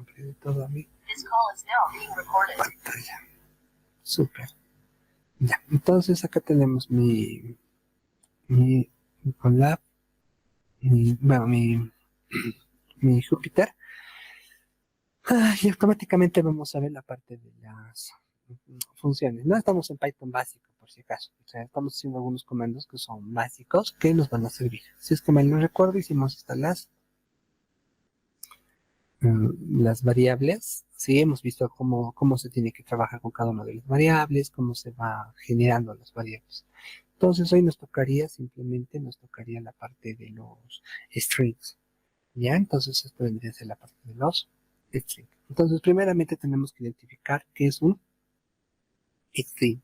compartir todo a mi pantalla. Súper. Ya, entonces acá tenemos mi Colab, mi Júpiter. Y automáticamente vamos a ver la parte de las funciones. No estamos en Python básico, por si acaso. O sea, estamos haciendo algunos comandos que son básicos que nos van a servir. Si es que mal no recuerdo, hicimos estas las variables. Sí, hemos visto cómo se tiene que trabajar con cada una de las variables, cómo se va generando las variables. Entonces hoy nos tocaría la parte de los strings. ¿Ya? Entonces esto vendría a ser la parte de los strings. Entonces primeramente tenemos que identificar qué es un string.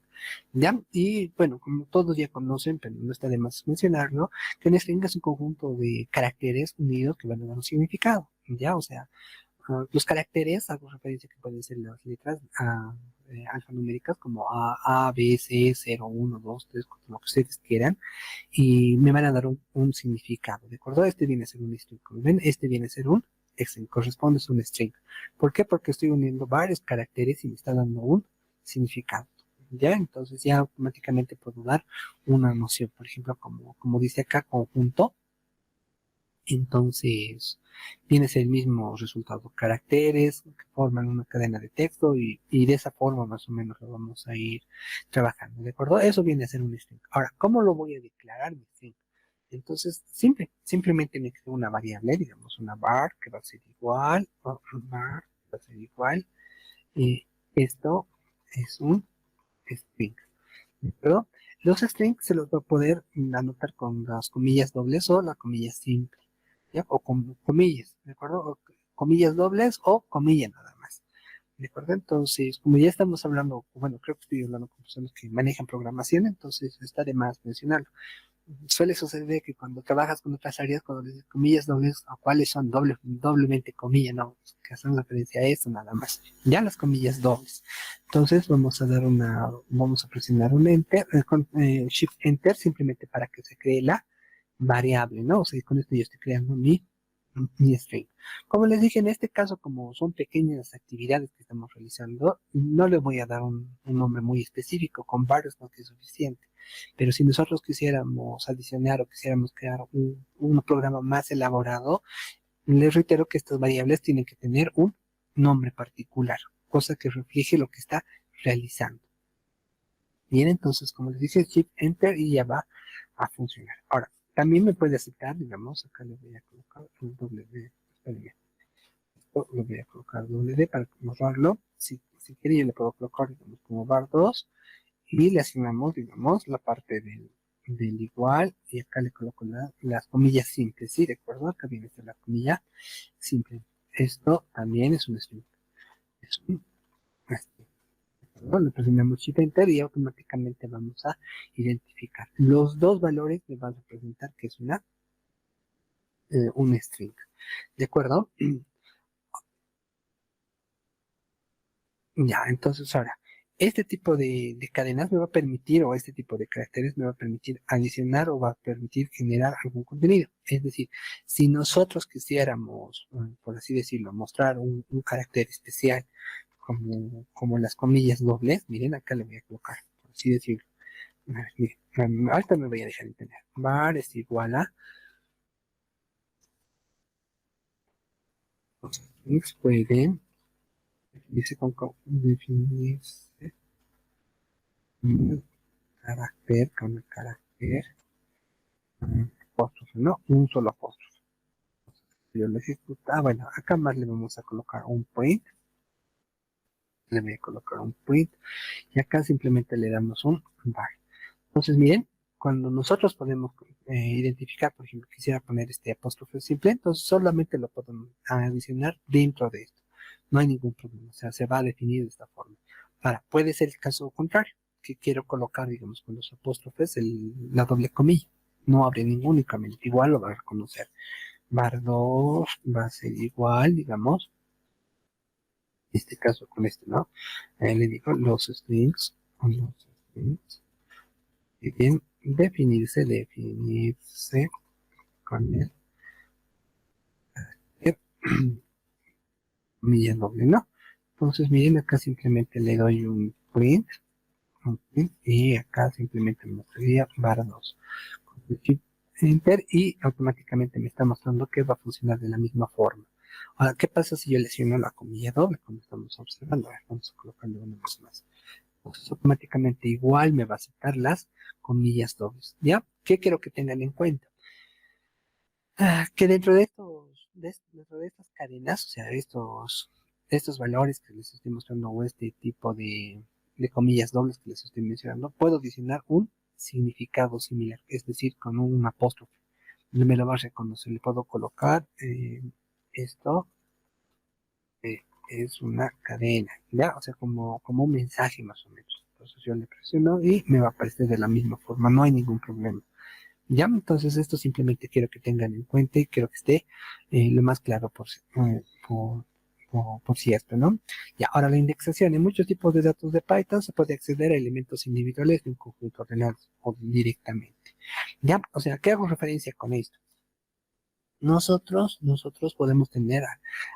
¿Ya? Y bueno, como todos ya conocen, pero no está de más mencionarlo, que un string es un conjunto de caracteres unidos que van a dar un significado. ¿Ya? O sea, los caracteres, hago referencia que pueden ser las letras alfanuméricas como A, B, C, 0, 1, 2, 3, lo que ustedes quieran, y me van a dar un significado, ¿de acuerdo? Este viene a ser un string, como ven, este viene a ser un string, corresponde a un string. ¿Por qué? Porque estoy uniendo varios caracteres y me está dando un significado. ¿Ya? Entonces ya automáticamente puedo dar una noción, por ejemplo, como dice acá, conjunto. Entonces, viene a ser el mismo resultado, caracteres que forman una cadena de texto y de esa forma más o menos lo vamos a ir trabajando, ¿de acuerdo? Eso viene a ser un string. Ahora, ¿cómo lo voy a declarar mi string? Entonces, simplemente me creo una variable, digamos una var, que va a ser igual, o var, va a ser igual, y esto es un string, ¿de acuerdo? Los strings se los voy a poder anotar con las comillas dobles o la comilla simple. ¿Ya? O con comillas, ¿de acuerdo? O comillas dobles o comilla nada más, ¿de acuerdo? Entonces, como ya estamos hablando, bueno, creo que estoy hablando con personas que manejan programación, entonces está de más mencionarlo. Suele suceder que cuando trabajas con otras áreas, cuando les dices comillas dobles, o cuáles son doblemente comillas, no, que hacen referencia a eso nada más. Ya las comillas dobles. Entonces vamos a presionar un enter, con shift enter simplemente para que se cree la variable, ¿no? O sea, con esto yo estoy creando mi string. Como les dije, en este caso, como son pequeñas actividades que estamos realizando, no le voy a dar un nombre muy específico, con varios no que es suficiente. Pero si nosotros quisiéramos adicionar o quisiéramos crear un programa más elaborado, les reitero que estas variables tienen que tener un nombre particular, cosa que refleje lo que está realizando. Bien, entonces, como les dije, Shift Enter y ya va a funcionar. Ahora, también me puede aceptar, digamos, acá le voy a colocar un WD, espérenme, esto lo voy a colocar WD para mostrarlo. Si quiere, yo le puedo colocar, digamos, como var2 y le asignamos, digamos, la parte del igual y acá le coloco las comillas simples, ¿sí? ¿De acuerdo? Acá viene la comilla simple. Esto también es un string. Es un string. ¿No? Le presionamos Shift Enter y automáticamente vamos a identificar los dos valores que van a representar que es un string. ¿De acuerdo? Ya, entonces ahora, este tipo de cadenas me va a permitir, o este tipo de caracteres me va a permitir adicionar o va a permitir generar algún contenido. Es decir, si nosotros quisiéramos, por así decirlo, mostrar un carácter especial como las comillas dobles, miren, acá le voy a colocar, por así decirlo. A ver, miren, ahorita me voy a dejar entender. Var es igual a los strings pueden definirse un carácter con el carácter apóstrofe, ¿no? Un solo apóstrofe. Yo lo ejecuto. Bueno, acá más le vamos a colocar un print. Le voy a colocar un print. Y acá simplemente le damos un var. Entonces, miren, cuando nosotros podemos identificar, por ejemplo, quisiera poner este apóstrofe simple, entonces solamente lo podemos adicionar dentro de esto. No hay ningún problema, o sea, se va a definir de esta forma. Ahora, puede ser el caso contrario, que quiero colocar, digamos, con los apóstrofes la doble comilla. No abre ningún únicamente, igual lo va a reconocer. Var2 va a ser igual, digamos, en este caso con este, ¿no? Le digo los strings bien definirse con el comillas doble, ¿no? Entonces, miren, acá simplemente le doy un print, y acá simplemente me mostraría barra 2. Enter y automáticamente me está mostrando que va a funcionar de la misma forma. Ahora, ¿qué pasa si yo lesiono la comilla doble? Como estamos observando. A ver, vamos a colocarle una vez más. Entonces, automáticamente igual me va a aceptar las comillas dobles. ¿Ya? ¿Qué quiero que tengan en cuenta? Que dentro de estas cadenas, o sea, estos valores que les estoy mostrando o este tipo de comillas dobles que les estoy mencionando, puedo adicionar un significado similar, es decir, con un apóstrofe. No me lo va a reconocer, le puedo colocar esto es una cadena, ¿ya? O sea, como un mensaje más o menos. Entonces yo le presiono y me va a aparecer de la misma forma, no hay ningún problema. Ya, entonces esto simplemente quiero que tengan en cuenta y quiero que esté lo más claro por cierto, ¿no? Ya, ahora la indexación. En muchos tipos de datos de Python se puede acceder a elementos individuales de un conjunto ordenado o directamente. Ya, o sea, ¿qué hago referencia con esto? Nosotros podemos tener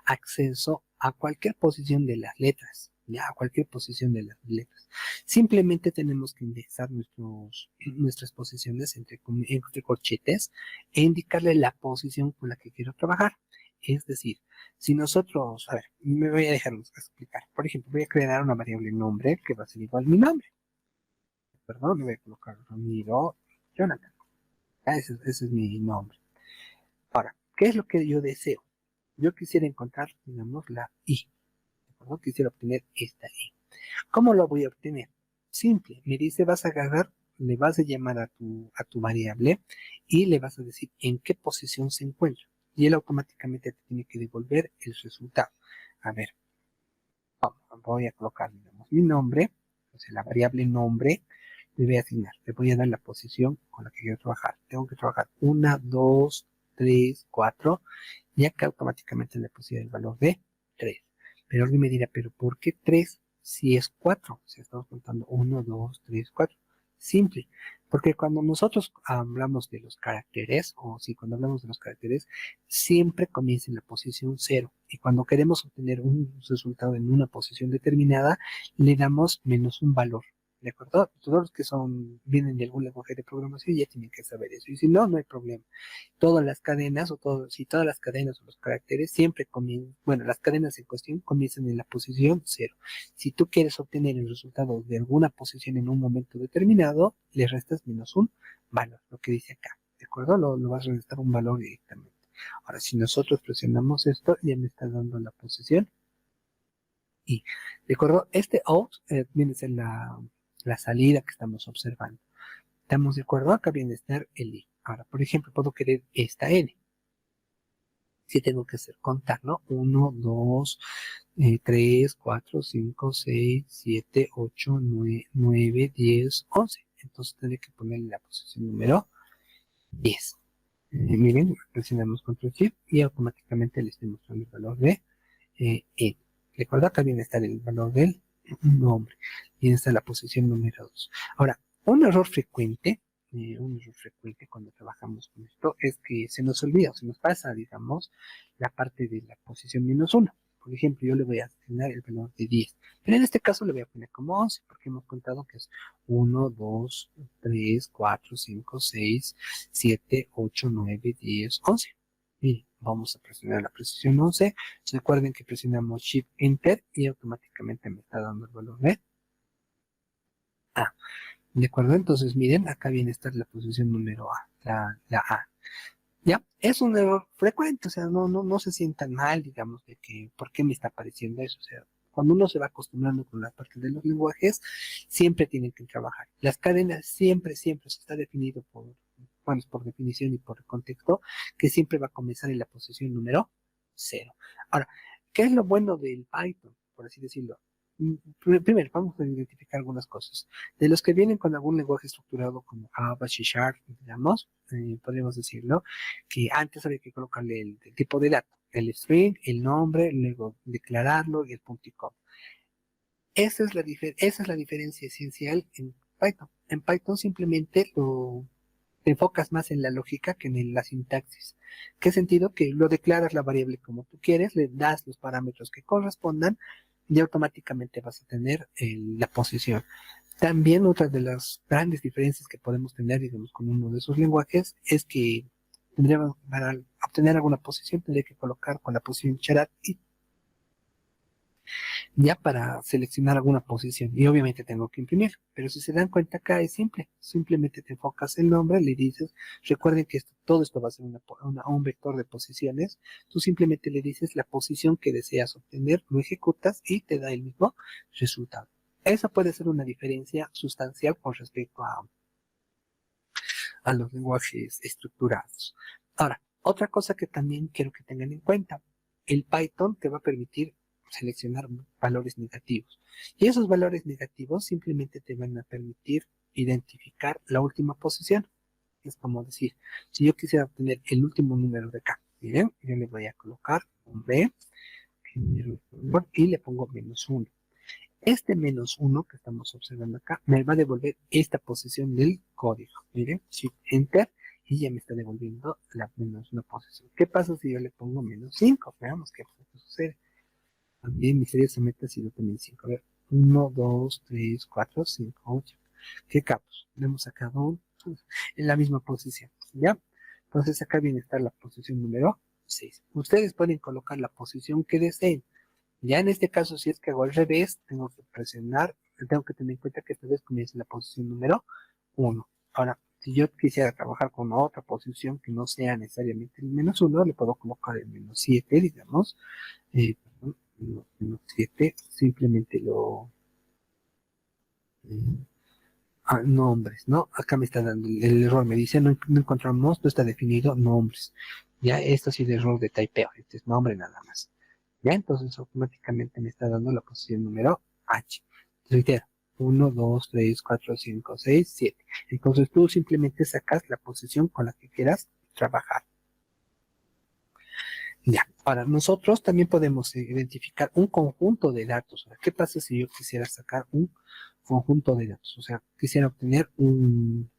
acceso a cualquier posición de las letras, ya, a cualquier posición de las letras. Simplemente tenemos que indexar nuestras posiciones entre corchetes e indicarle la posición con la que quiero trabajar. Es decir, si nosotros, a ver, me voy a dejar explicar. Por ejemplo, voy a crear una variable nombre que va a ser igual a mi nombre. Perdón, le voy a colocar Ramiro Jonathan. Ese es mi nombre. Ahora, ¿qué es lo que yo deseo? Yo quisiera encontrar, digamos, la I. ¿De acuerdo? Quisiera obtener esta I. ¿Cómo lo voy a obtener? Simple. Me dice, vas a agarrar, le vas a llamar a tu variable y le vas a decir en qué posición se encuentra. Y él automáticamente te tiene que devolver el resultado. A ver, voy a colocar, digamos, mi nombre, o sea, la variable nombre, le voy a asignar, le voy a dar la posición con la que quiero trabajar. Tengo que trabajar 1, 2, 3, 4, y acá automáticamente le puse el valor de 3. Pero alguien me dirá, ¿pero por qué 3 si es 4? Si estamos contando 1, 2, 3, 4. Simple, porque cuando nosotros hablamos de los caracteres, o si cuando hablamos de los caracteres, siempre comienza en la posición 0. Y cuando queremos obtener un resultado en una posición determinada, le damos menos un valor. ¿De acuerdo? Todos los que vienen de algún lenguaje de programación ya tienen que saber eso. Y si no, no hay problema. Todas las cadenas si todas las cadenas o los caracteres siempre comienzan, bueno, las cadenas en cuestión comienzan en la posición 0. Si tú quieres obtener el resultado de alguna posición en un momento determinado, le restas menos un valor, lo que dice acá. ¿De acuerdo? Lo vas a restar un valor directamente. Ahora, si nosotros presionamos esto, ya me está dando la posición y, ¿de acuerdo? Este out viene a ser la salida que estamos observando. ¿Estamos de acuerdo? Acá viene a estar el i. Ahora, por ejemplo, puedo querer esta n. Si tengo que hacer contar, ¿no? 1, 2, 3, 4, 5, 6, 7, 8, 9, 10, 11. Entonces tendré que ponerle la posición número 10. Miren, presionamos Control Shift y automáticamente le estoy mostrando el valor de E. Recuerda que viene a estar el valor del nombre y esta es la posición número 2. Ahora, un error frecuente cuando trabajamos con esto es que se nos olvida o se nos pasa, digamos, la parte de la posición -1. Por ejemplo, yo le voy a asignar el valor de 10, pero en este caso le voy a poner como 11 porque hemos contado que es 1, 2, 3, 4, 5, 6, 7, 8, 9, 10, 11. Y vamos a presionar la posición 11. Recuerden que presionamos Shift Enter y automáticamente me está dando el valor de A. ¿De acuerdo? Entonces, miren, acá viene esta la posición número A, la A. ¿Ya? Es un error frecuente, o sea, no se sientan mal, digamos, de que, ¿por qué me está apareciendo eso? O sea, cuando uno se va acostumbrando con la parte de los lenguajes, siempre tienen que trabajar. Las cadenas siempre, eso está definido por definición y por contexto, que siempre va a comenzar en la posición número 0. Ahora, ¿qué es lo bueno del Python, por así decirlo? Primero, vamos a identificar algunas cosas. De los que vienen con algún lenguaje estructurado como Java, C Sharp, digamos, podríamos decirlo, que antes había que colocarle el tipo de dato, el string, el nombre, luego declararlo y el punto y coma. Esa es la diferencia esencial en Python. En Python simplemente te enfocas más en la lógica que en la sintaxis. ¿Qué sentido? Que lo declaras la variable como tú quieres, le das los parámetros que correspondan y automáticamente vas a tener la posición. También otra de las grandes diferencias que podemos tener, digamos, con uno de esos lenguajes es que tendríamos, para obtener alguna posición, tendría que colocar con la posición charat y ya para seleccionar alguna posición. Y obviamente tengo que imprimir. Pero si se dan cuenta acá es simple. Simplemente te enfocas el nombre, le dices, recuerden que todo esto va a ser un vector de posiciones. Tú simplemente le dices la posición que deseas obtener, lo ejecutas y te da el mismo resultado. Esa puede ser una diferencia sustancial con respecto a los lenguajes estructurados. Ahora, otra cosa que también quiero que tengan en cuenta, el Python te va a permitir seleccionar valores negativos. Y esos valores negativos simplemente te van a permitir identificar la última posición. Es como decir, si yo quisiera obtener el último número de acá, miren, yo le voy a colocar un B y le pongo -1. Este -1 que estamos observando acá me va a devolver esta posición del código. Miren, Shift Enter y ya me está devolviendo la -1 posición. ¿Qué pasa si yo le pongo -5? Veamos qué sucede. También misteriosamente ha sido también 5. A ver, 1, 2, 3, 4, 5, 8. ¿Qué capos? Le hemos sacado en la misma posición. ¿Ya? Entonces acá viene a estar la posición número 6. Ustedes pueden colocar la posición que deseen. Ya en este caso, si es que hago al revés, tengo que presionar, tengo que tener en cuenta que esta vez comienza en la posición número 1. Ahora, si yo quisiera trabajar con otra posición que no sea necesariamente el -1, le puedo colocar el -7, digamos. Perdón, -7, simplemente eh, nombres, ¿no? Acá me está dando el error, me dice, no encontramos, no está definido nombres. Ya, esto sí es el error de typeo, este es nombre nada más. Ya, entonces automáticamente me está dando la posición número H. Reitero, 1, 2, 3, 4, 5, 6, 7. Entonces tú simplemente sacas la posición con la que quieras trabajar. Ya, ahora nosotros también podemos identificar un conjunto de datos. ¿Qué pasa si yo quisiera sacar un conjunto de datos? O sea, quisiera obtener un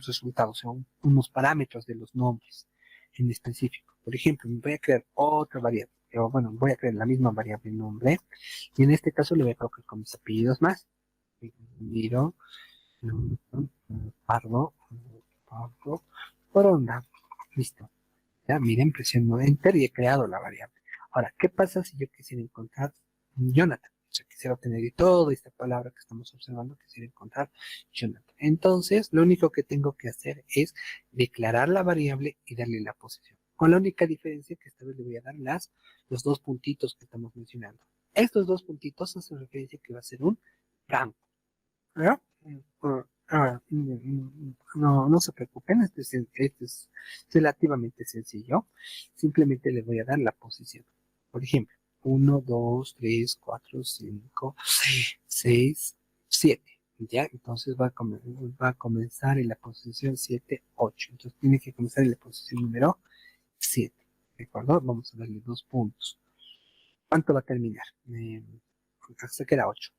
resultado, o sea, unos parámetros de los nombres en específico. Por ejemplo, me voy a crear otra variable. O bueno, voy a crear la misma variable nombre. Y en este caso le voy a colocar con mis apellidos más. Miro, Pardo, Pardo, Poronda. Listo. Ya, miren, presiono Enter y he creado la variable. Ahora, ¿qué pasa si yo quisiera encontrar Jonathan? O sea, quisiera obtener de toda esta palabra que estamos observando, quisiera encontrar Jonathan. Entonces, lo único que tengo que hacer es declarar la variable y darle la posición. Con la única diferencia que esta vez le voy a dar los dos puntitos que estamos mencionando. Estos dos puntitos hacen referencia que va a ser un campo. ¿Ya? No se preocupen, este es relativamente sencillo. Simplemente le voy a dar la posición. Por ejemplo, 1, 2, 3, 4, 5, 6, 7. ¿Ya? Entonces va a comenzar en la posición 7, 8. Entonces tiene que comenzar en la posición número 7. ¿De acuerdo? Vamos a darle 2 puntos. ¿Cuánto va a terminar? Hasta que era 8.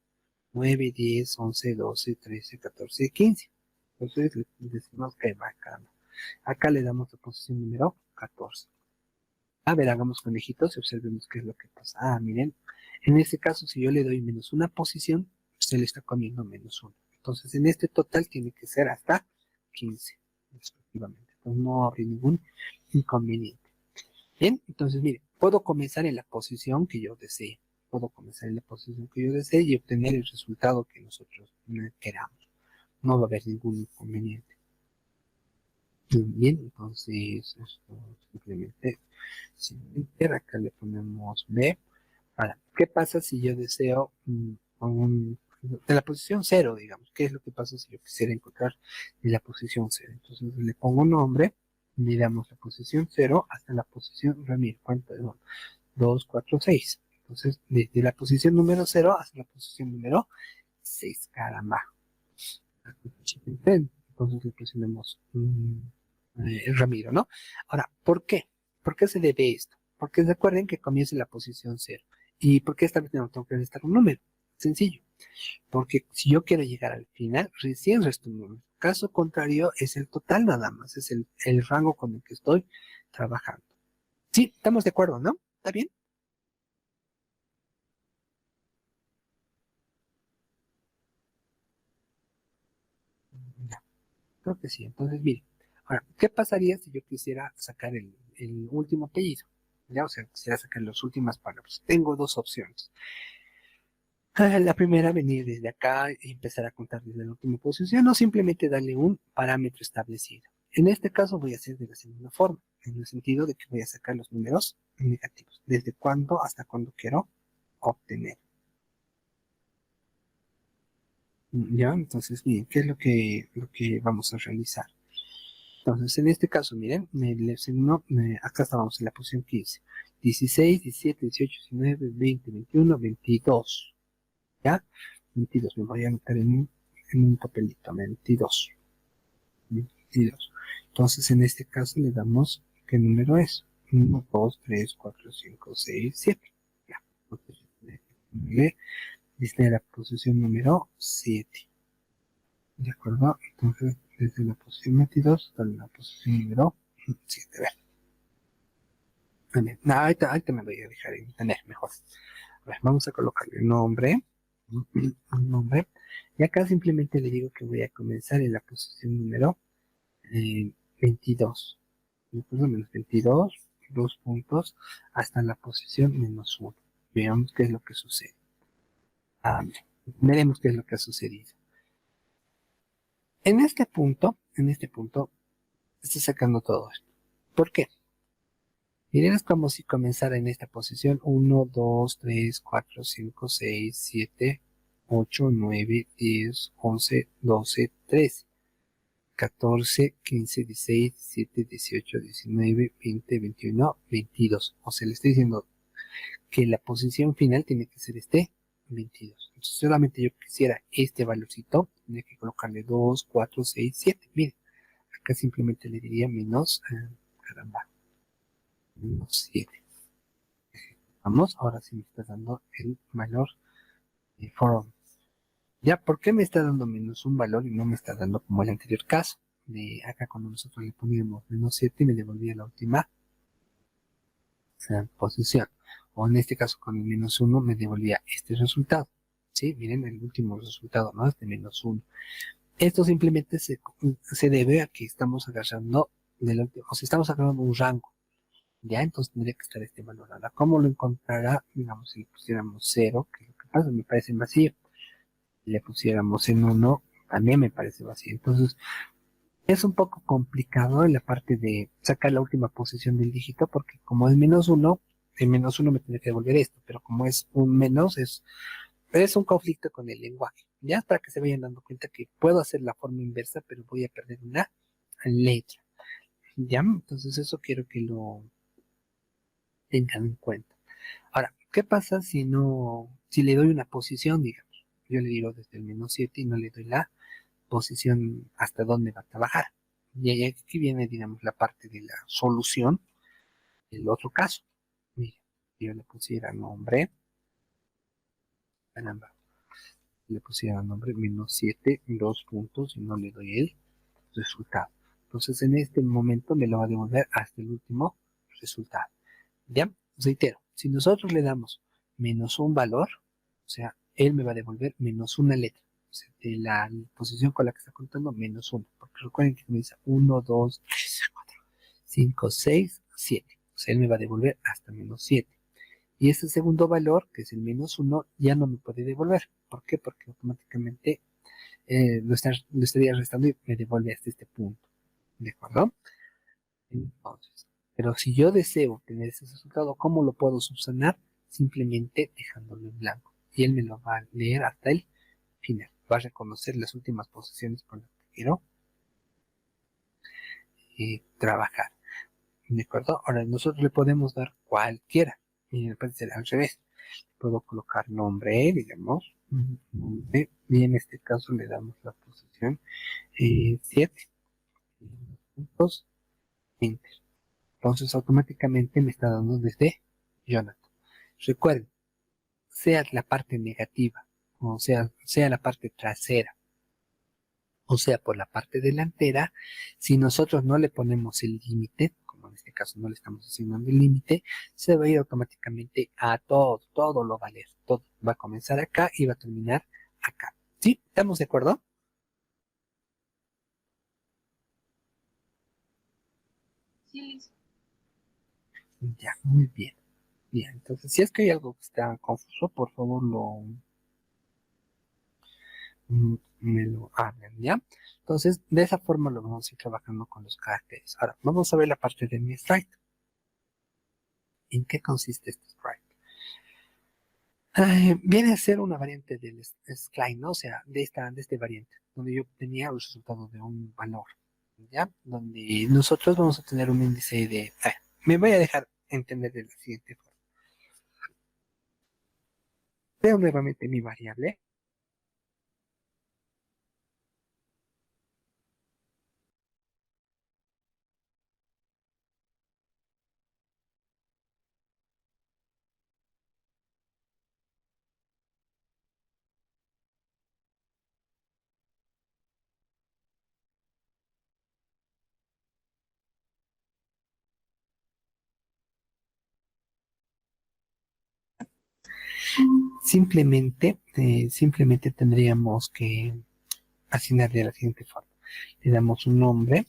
9, 10, 11, 12, 13, 14, 15. Entonces le decimos que va acá. Acá le damos la posición número 14. A ver, hagamos conejitos y observemos qué es lo que pasa. Ah, miren, en este caso si yo le doy menos una posición, se le está comiendo -1. Entonces en este total tiene que ser hasta 15, respectivamente. Entonces no habría ningún inconveniente. Bien, entonces mire, puedo comenzar en la posición que yo desee. Puedo comenzar en la posición que yo desee y obtener el resultado que nosotros queramos. No va a haber ningún inconveniente. Bien, entonces esto simplemente acá le ponemos B. Ahora, ¿qué pasa si yo deseo de la posición 0, digamos? ¿Qué es lo que pasa si yo quisiera encontrar de la posición 0? Entonces le pongo nombre, miramos la posición 0 hasta la posición, Ramiro, cuenta de 2, 4, 6. Entonces, desde la posición número 0 hasta la posición número 6. Caramba. Entonces le presionamos Ramiro, ¿no? Ahora, ¿por qué? ¿Por qué se debe esto? Porque recuerden que comienza en la posición 0. ¿Y por qué esta vez no tengo que necesitar un número? Sencillo. Porque si yo quiero llegar al final, recién resto un número. Caso contrario, es el total nada más, es el rango con el que estoy trabajando. Sí, estamos de acuerdo, ¿no? ¿Está bien? Ya, creo que sí. Entonces, mire, ahora, ¿qué pasaría si yo quisiera sacar el último apellido? Ya, o sea, quisiera sacar las últimas palabras. Tengo dos opciones. La primera, venir desde acá y empezar a contar desde la última posición o simplemente darle un parámetro establecido. En este caso voy a hacer de la segunda forma, en el sentido de que voy a sacar los números negativos, desde cuándo hasta cuándo quiero obtener. Ya, entonces, miren, ¿qué es lo que vamos a realizar? Entonces, en este caso, miren, acá estábamos en la posición 15, 16, 17, 18, 19, 20, 21, 22. ¿Ya? 22, me voy a anotar en un papelito, 22. 22. Entonces, en este caso le damos, ¿qué número es? 1, 2, 3, 4, 5, 6, 7. Ya. Entonces, desde la posición número 7. ¿De acuerdo? Entonces, desde la posición 22 hasta la posición número 7. A ver. No, ahorita me voy a dejar entender mejor. A ver, vamos a colocarle nombre. Un nombre. Y acá simplemente le digo que voy a comenzar en la posición número 22. Menos 22, 2 puntos, hasta la posición -1. Veamos qué es lo que sucede. Ah, veremos qué es lo que ha sucedido. En este punto, estoy sacando todo esto. ¿Por qué? Miren, es como si comenzara en esta posición 1, 2, 3, 4, 5, 6, 7, 8, 9, 10, 11, 12, 13. 14, 15, 16, 17, 18, 19, 20, 21, 22. O sea, le estoy diciendo que la posición final tiene que ser este 22. Entonces, solamente yo quisiera este valorcito, tendría que colocarle 2, 4, 6, 7. Miren, acá simplemente le diría menos, caramba, menos 7. Vamos, ahora sí me está dando el valor de for. Ya, ¿por qué me está dando menos un valor y no me está dando como el anterior caso? De acá cuando nosotros le poníamos menos 7 y me devolvía la última posición. O en este caso con el -1 me devolvía este resultado. ¿Sí? Miren el último resultado, ¿no? Este -1. Esto simplemente se debe a que estamos agarrando o sea, estamos agarrando un rango. Ya, entonces tendría que estar este valor. Ahora, ¿cómo lo encontrará? Digamos, si le pusiéramos 0, que es lo que pasa, me parece vacío. Si le pusiéramos en 1, también me parece vacío. Entonces, es un poco complicado en la parte de sacar la última posición del dígito, porque como es -1, el -1 me tiene que devolver esto, pero como es un menos, es un conflicto con el lenguaje. Ya para que se vayan dando cuenta que puedo hacer la forma inversa, pero voy a perder una letra. Ya, entonces eso quiero que lo tengan en cuenta. Ahora, ¿qué pasa si le doy una posición, digamos? Yo le digo desde el -7 y no le doy la posición hasta dónde va a trabajar. Y ahí aquí viene, digamos, la parte de la solución del otro caso. Mire, si yo le pusiera nombre, caramba, le pusiera nombre -7, 2 puntos y no le doy el resultado. Entonces en este momento me lo va a devolver hasta el último resultado. Ya, reitero, si nosotros le damos menos un valor, o sea, él me va a devolver menos una letra. O sea, de la posición con la que está contando, -1. Porque recuerden que comienza 1, 2, 3, 4, 5, 6, 7. O sea, él me va a devolver hasta -7. Y este segundo valor, que es el -1, ya no me puede devolver. ¿Por qué? Porque automáticamente lo estaría restando y me devuelve hasta este punto. ¿De acuerdo? Entonces, pero si yo deseo obtener ese resultado, ¿cómo lo puedo subsanar? Simplemente dejándolo en blanco. Y él me lo va a leer hasta el final. Va a reconocer las últimas posiciones con las que quiero trabajar. ¿De acuerdo? Ahora nosotros le podemos dar cualquiera. Y puede ser al revés. Puedo colocar nombre, digamos. Nombre, y en este caso le damos la posición 7. Puntos, enter. Entonces automáticamente me está dando desde Jonathan. Recuerden, sea la parte negativa o sea la parte trasera, o sea por la parte delantera, si nosotros no le ponemos el límite, como en este caso no le estamos asignando el límite, se va a ir automáticamente a todo, todo lo va a leer, todo va a comenzar acá y va a terminar acá. ¿Sí? ¿Estamos de acuerdo? Sí, listo. Ya, muy bien. Bien, entonces si es que hay algo que está confuso, por favor me lo hablan, ¿ya? Entonces, de esa forma lo vamos a ir trabajando con los caracteres. Ahora, vamos a ver la parte de mi sprite. ¿En qué consiste este sprite? Viene a ser una variante del spline, ¿no? O sea, de este variante, donde yo obtenía el resultado de un valor, ¿ya? Donde nosotros vamos a tener un índice de... me voy a dejar entender de la siguiente forma. Veo nuevamente mi variable. Simplemente tendríamos que asignarle de la siguiente forma. Le damos un nombre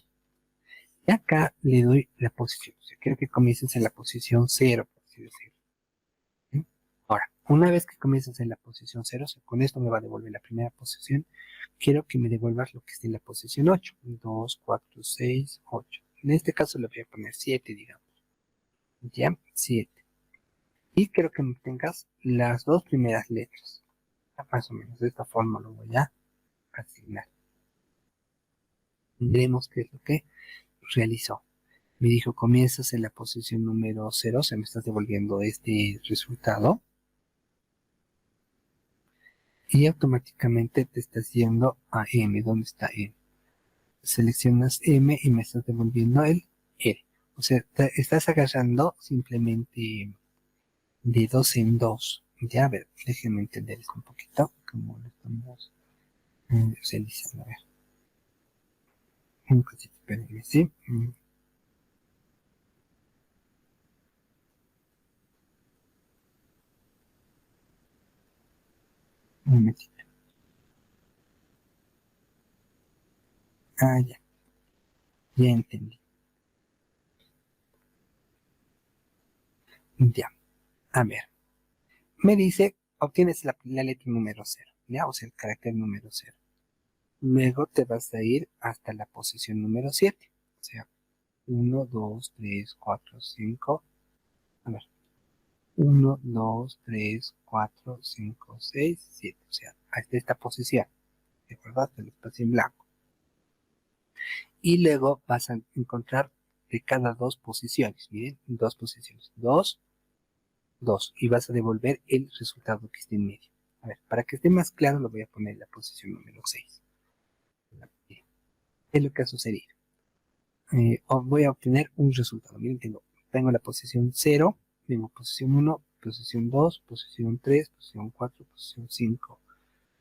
y acá le doy la posición. O sea, quiero que comiences en la posición cero, por así decirlo. ¿Sí? Ahora, una vez que comiences en la posición cero, o sea, con esto me va a devolver la primera posición, quiero que me devuelvas lo que esté en la posición 8. 2, 4, 6, 8. En este caso le voy a poner 7, digamos. Ya, 7. Y quiero que me tengas las dos primeras letras. Más o menos de esta forma lo voy a asignar. Veremos qué es lo que realizó. Me dijo, comienzas en la posición número cero, se me está devolviendo este resultado. Y automáticamente te estás yendo a M. ¿Dónde está M? Seleccionas M y me estás devolviendo el R. O sea, estás agarrando simplemente de dos en dos. Ya, a ver, déjenme entender esto un poquito. Como lo estamos realizando. A ver. Un cosito, espérenme, ¿sí? Un momentito. Ah, ya, ya entendí. Ya, a ver. Me dice, obtienes la letra número cero, ¿ya? O sea, el carácter número cero. Luego te vas a ir hasta la posición número 7. O sea, uno, 2, 3, 4, 5. A ver, uno, 2, 3, 4, 5, 6, 7. O sea, hasta esta posición. ¿De acuerdo? Hasta el espacio en blanco. Y luego vas a encontrar de cada dos posiciones. Miren, dos posiciones. Dos, dos. Y vas a devolver el resultado que esté en medio. A ver, para que esté más claro, lo voy a poner en la posición número 6. ¿Qué es lo que ha sucedido? Voy a obtener un resultado. Miren, tengo la posición cero, tengo posición uno, posición 2, posición 3, posición 4, posición 5.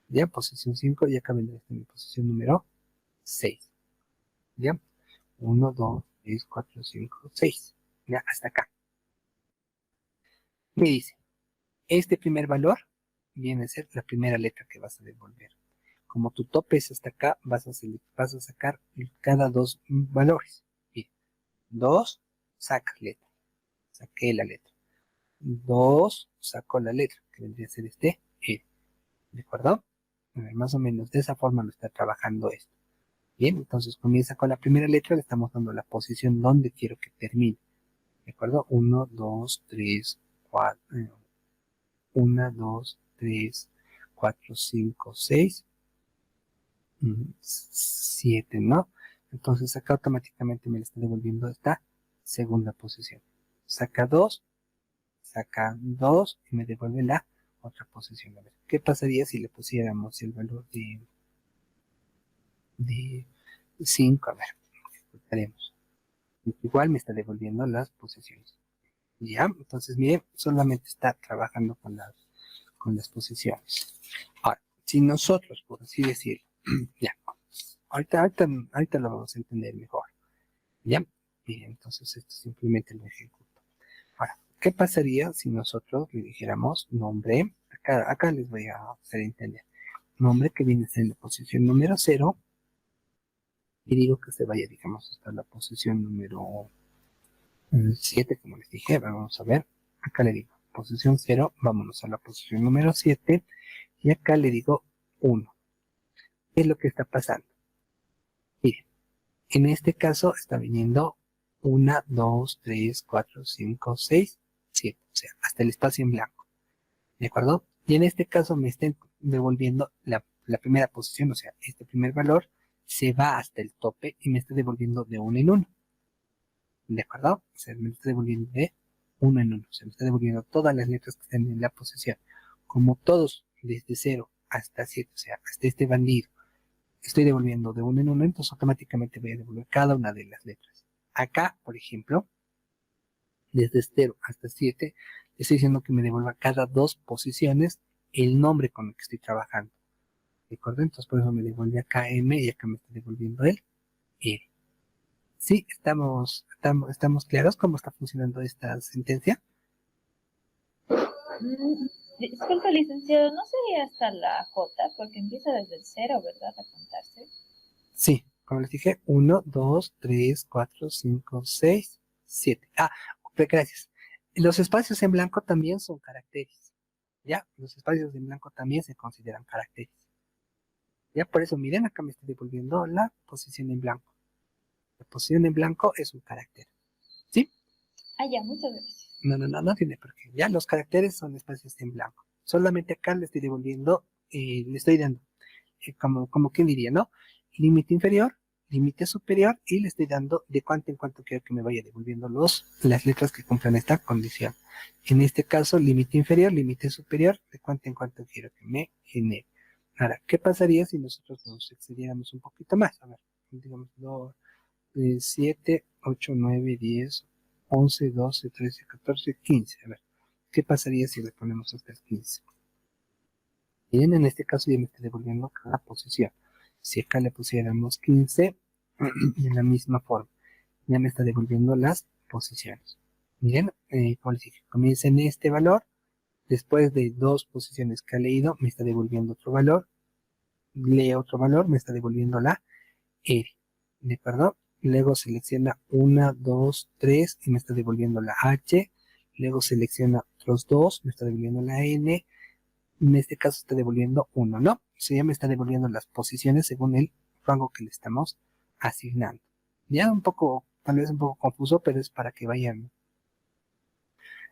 Ya, posición 5, ya acá vendrá esta mi posición número 6. Ya, uno, 2, 3, 4, 5, 6. Ya, hasta acá. Me dice, este primer valor viene a ser la primera letra que vas a devolver. Como tu tope es hasta acá, vas a sacar cada dos valores. Bien, 2, saca letra. Saqué la letra. 2, saco la letra, que vendría a ser este E. ¿De acuerdo? A ver, más o menos de esa forma lo está trabajando esto. Bien, entonces comienza con la primera letra, le estamos dando la posición donde quiero que termine. ¿De acuerdo? 1, 2, 3, 4. 1, 2, 3, 4, 5, 6, 7, ¿no? Entonces acá automáticamente me le está devolviendo esta segunda posición. Saca 2 y me devuelve la otra posición. A ver, ¿qué pasaría si le pusiéramos el valor de 5? A ver, haremos. Igual me está devolviendo las posiciones. Ya, entonces miren, solamente está trabajando con las posiciones. Ahora, Si nosotros, por así decirlo, ya, ahorita lo vamos a entender mejor, ¿ya? Bien, entonces esto simplemente lo ejecuto. Ahora, ¿qué pasaría si nosotros le dijéramos nombre? Acá les voy a hacer entender. Nombre que viene a ser en la posición número 0 y digo que se vaya, digamos, hasta la posición número 7, como les dije. Vamos a ver, acá le digo posición 0, vámonos a la posición número 7 y acá le digo 1. ¿Qué es lo que está pasando? Miren, en este caso está viniendo 1, 2, 3, 4, 5, 6, 7, o sea, hasta el espacio en blanco, ¿de acuerdo? Y en este caso me estén devolviendo la primera posición, o sea, este primer valor se va hasta el tope y me está devolviendo de 1 en 1, ¿de acuerdo? O sea, me está devolviendo de 1 en 1, o sea, me está devolviendo todas las letras que están en la posición, como todos desde 0 hasta 7, o sea, hasta este bandido estoy devolviendo de 1 en 1, entonces automáticamente voy a devolver cada una de las letras. Acá, por ejemplo, desde 0 hasta 7, estoy diciendo que me devuelva cada 2 posiciones el nombre con el que estoy trabajando. ¿De acuerdo? Entonces por eso me devuelve acá M y acá me está devolviendo el R. ¿Sí? ¿Estamos claros cómo está funcionando esta sentencia? Disculpe, licenciado, ¿no sería hasta la J? Porque empieza desde el 0, ¿verdad? A contarse. Sí, como les dije, 1, 2, 3, 4, 5, 6, 7. Ah, gracias. Los espacios en blanco también son caracteres. ¿Ya? Los espacios en blanco también se consideran caracteres. ¿Ya? Por eso, miren, acá me estoy devolviendo la posición en blanco. La posición en blanco es un carácter. ¿Sí? Ah, ya, muchas gracias. No tiene por qué. Ya, los caracteres son espacios en blanco. Solamente acá le estoy devolviendo, le estoy dando, como quien diría, ¿no? Límite inferior, límite superior, y le estoy dando de cuánto en cuánto quiero que me vaya devolviendo las letras que cumplan esta condición. En este caso, límite inferior, límite superior, de cuánto en cuánto quiero que me genere. Ahora, ¿qué pasaría si nosotros nos excediéramos un poquito más? A ver, digamos, 7, 8, 9, 10, 11, 12, 13, 14, 15. A ver, ¿qué pasaría si le ponemos hasta el 15? Bien, en este caso ya me está devolviendo cada posición. Si acá le pusiéramos 15, de la misma forma, ya me está devolviendo las posiciones. Miren, como les dije, comienza en este valor, después de 2 posiciones que ha leído, me está devolviendo otro valor, lee otro valor, me está devolviendo la R, ¿de acuerdo? Luego selecciona 1, 2, 3 y me está devolviendo la H, luego selecciona otros 2, me está devolviendo la N, en este caso está devolviendo 1, ¿no? O sea, ya me está devolviendo las posiciones según el rango que le estamos asignando. Ya un poco, tal vez un poco confuso, pero es para que vayan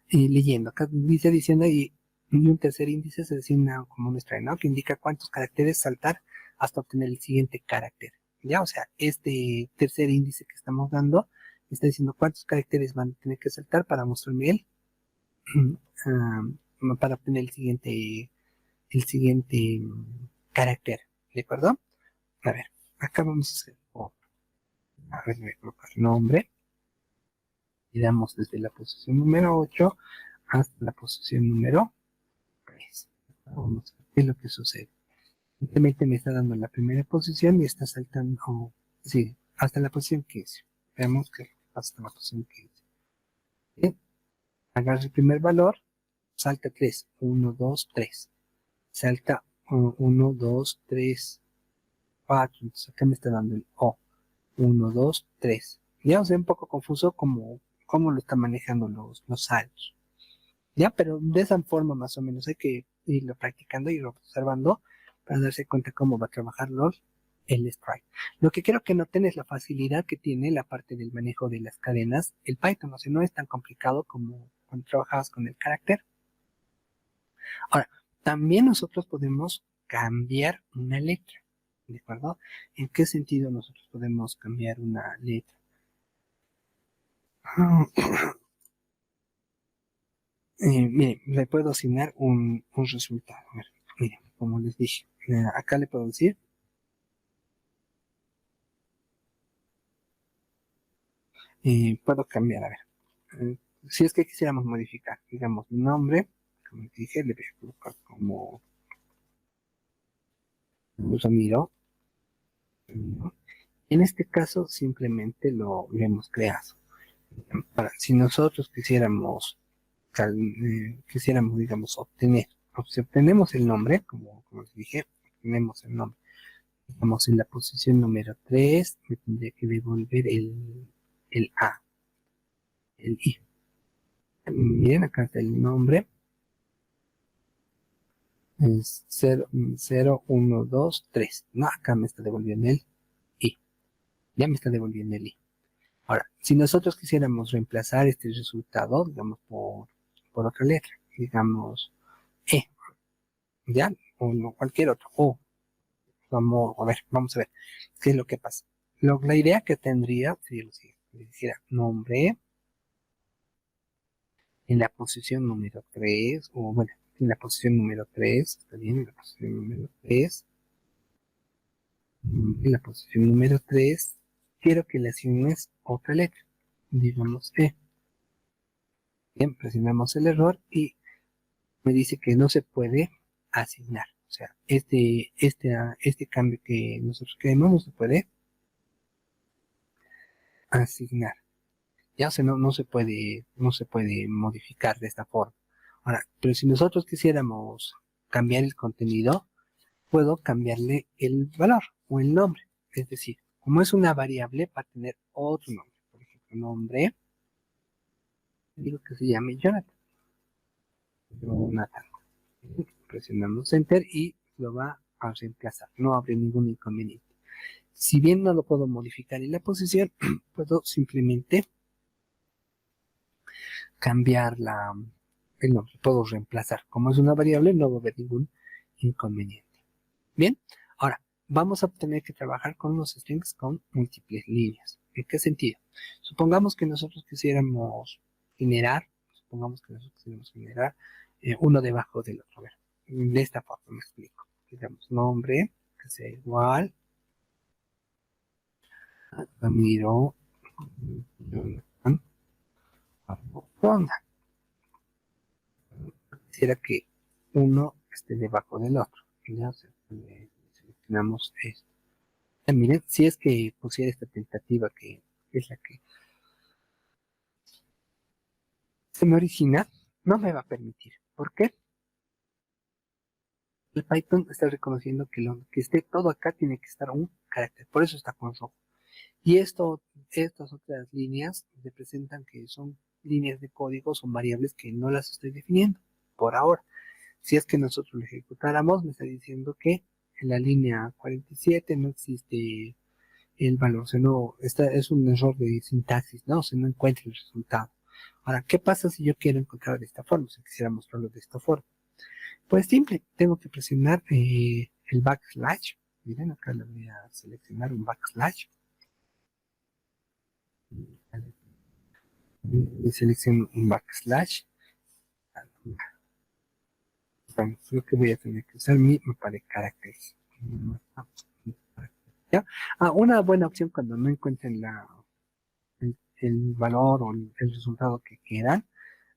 leyendo. Acá dice diciendo y un tercer índice se designa como un strike, ¿no? Que indica cuántos caracteres saltar hasta obtener el siguiente carácter. Ya, o sea, este tercer índice que estamos dando está diciendo cuántos caracteres van a tener que saltar para mostrarme para obtener el siguiente carácter, ¿de acuerdo? A ver, acá vamos a hacer, a ver, voy a colocar nombre y damos desde la posición número 8 hasta la posición número 3. Vamos a ver qué es lo que sucede. Simplemente me está dando la primera posición y está saltando, sí, hasta la posición 15. Veamos que hasta la posición 15. Bien, agarra el primer valor, salta 3, 1, 2, 3. Salta 1, 2, 3, 4. Entonces acá me está dando el O. 1, 2, 3. Ya os sé un poco confuso cómo lo están manejando los saltos. Ya, pero de esa forma más o menos hay que irlo practicando y observando para darse cuenta cómo va a trabajar el sprite. Lo que quiero que noten es la facilidad que tiene la parte del manejo de las cadenas. El Python, o sea, no es tan complicado como cuando trabajabas con el carácter. Ahora, también nosotros podemos cambiar una letra, ¿de acuerdo? ¿En qué sentido nosotros podemos cambiar una letra? Miren, le puedo asignar un resultado. A ver, miren, como les dije, acá le puedo decir, puedo cambiar, a ver, si es que quisiéramos modificar, digamos, mi nombre, como les dije, le voy a colocar como Ramiro. En este caso simplemente lo hemos creado. Si nosotros quisiéramos, digamos, si obtenemos el nombre, como les dije, obtenemos el nombre, digamos, en la posición número 3, me tendría que devolver el A, el I. Miren, acá está el nombre, es 0, 1, 2, 3. No, acá me está devolviendo el I. Ya me está devolviendo el I. Ahora, si nosotros quisiéramos reemplazar este resultado, digamos, por otra letra, digamos, E, ¿ya? O no, cualquier otro, O. Vamos a ver, ¿qué es lo que pasa? La idea que tendría sería lo siguiente, le dijera nombre en la posición número 3 o bueno, en la posición número 3 está bien, en la posición número 3 en la posición número 3 quiero que le asignes otra letra, digamos E. Bien, presionamos el error y me dice que no se puede asignar. O sea, este cambio que nosotros queremos no se puede asignar. Ya, o sea, no se puede modificar de esta forma. Ahora, pero si nosotros quisiéramos cambiar el contenido, puedo cambiarle el valor o el nombre. Es decir, como es una variable, va a tener otro nombre. Por ejemplo, nombre, digo que se llame Jonathan. Jonathan. Presionamos Enter y lo va a reemplazar. No abre ningún inconveniente. Si bien no lo puedo modificar en la posición, puedo simplemente cambiar el nombre. Puedo reemplazar. Como es una variable, no va a haber ningún inconveniente. Bien, ahora vamos a tener que trabajar con los strings con múltiples líneas. ¿En qué sentido? Supongamos que nosotros quisiéramos generar, uno debajo del otro. A ver, de esta forma me explico. Digamos, nombre, que sea igual a Ramiro Jonathan Ronda. Quisiera que uno esté debajo del otro. Ya, o sea, seleccionamos esto. Ya, miren, si es que pusiera esta tentativa que es la que se me origina, no me va a permitir. ¿Por qué? El Python está reconociendo que lo que esté todo acá tiene que estar un carácter. Por eso está con rojo. Y estas otras líneas representan que son líneas de código, son variables que no las estoy definiendo por ahora. Si es que nosotros lo ejecutáramos, me está diciendo que en la línea 47 no existe el valor, o sea, no, es un error de sintaxis, ¿no? O sea, no encuentra el resultado. Ahora, ¿qué pasa si yo quiero encontrarlo de esta forma? Si quisiera mostrarlo de esta forma. Pues simple, tengo que presionar el backslash. Miren, acá le voy a seleccionar un backslash. Y selecciono un backslash. Bueno, creo que voy a tener que usar mi mapa de caracteres. ¿Ya? Una buena opción cuando no encuentren el valor o el resultado que quieran,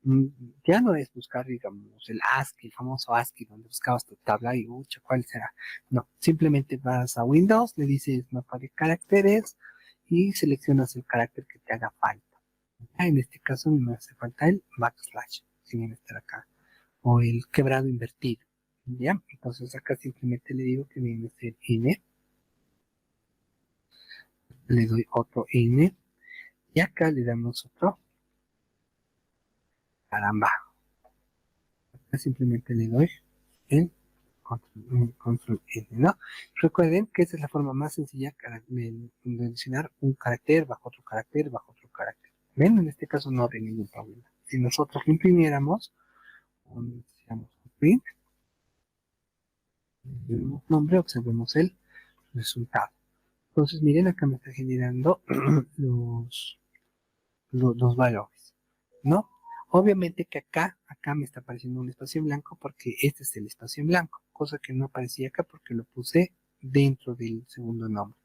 mm, ya no es buscar, digamos, el ASCII, el famoso ASCII, donde buscabas tu tabla y, ucha, ¿cuál será? No, simplemente vas a Windows, le dices mapa de caracteres y seleccionas el carácter que te haga falta. En este caso me hace falta el backslash, si viene a estar acá, o el quebrado invertido. ¿Ya? Entonces acá simplemente le digo que viene a ser N, le doy otro N, y acá le damos otro, caramba. Acá simplemente le doy el control N, ¿no? Recuerden que esta es la forma más sencilla de mencionar un carácter bajo otro carácter bajo otro carácter. ¿Ven? En este caso no hay ningún problema. Si nosotros lo imprimiéramos, decíamos print, nombre, observemos el resultado. Entonces, miren, acá me está generando los valores, ¿no? Obviamente que acá me está apareciendo un espacio en blanco porque este es el espacio en blanco, cosa que no aparecía acá porque lo puse dentro del segundo nombre.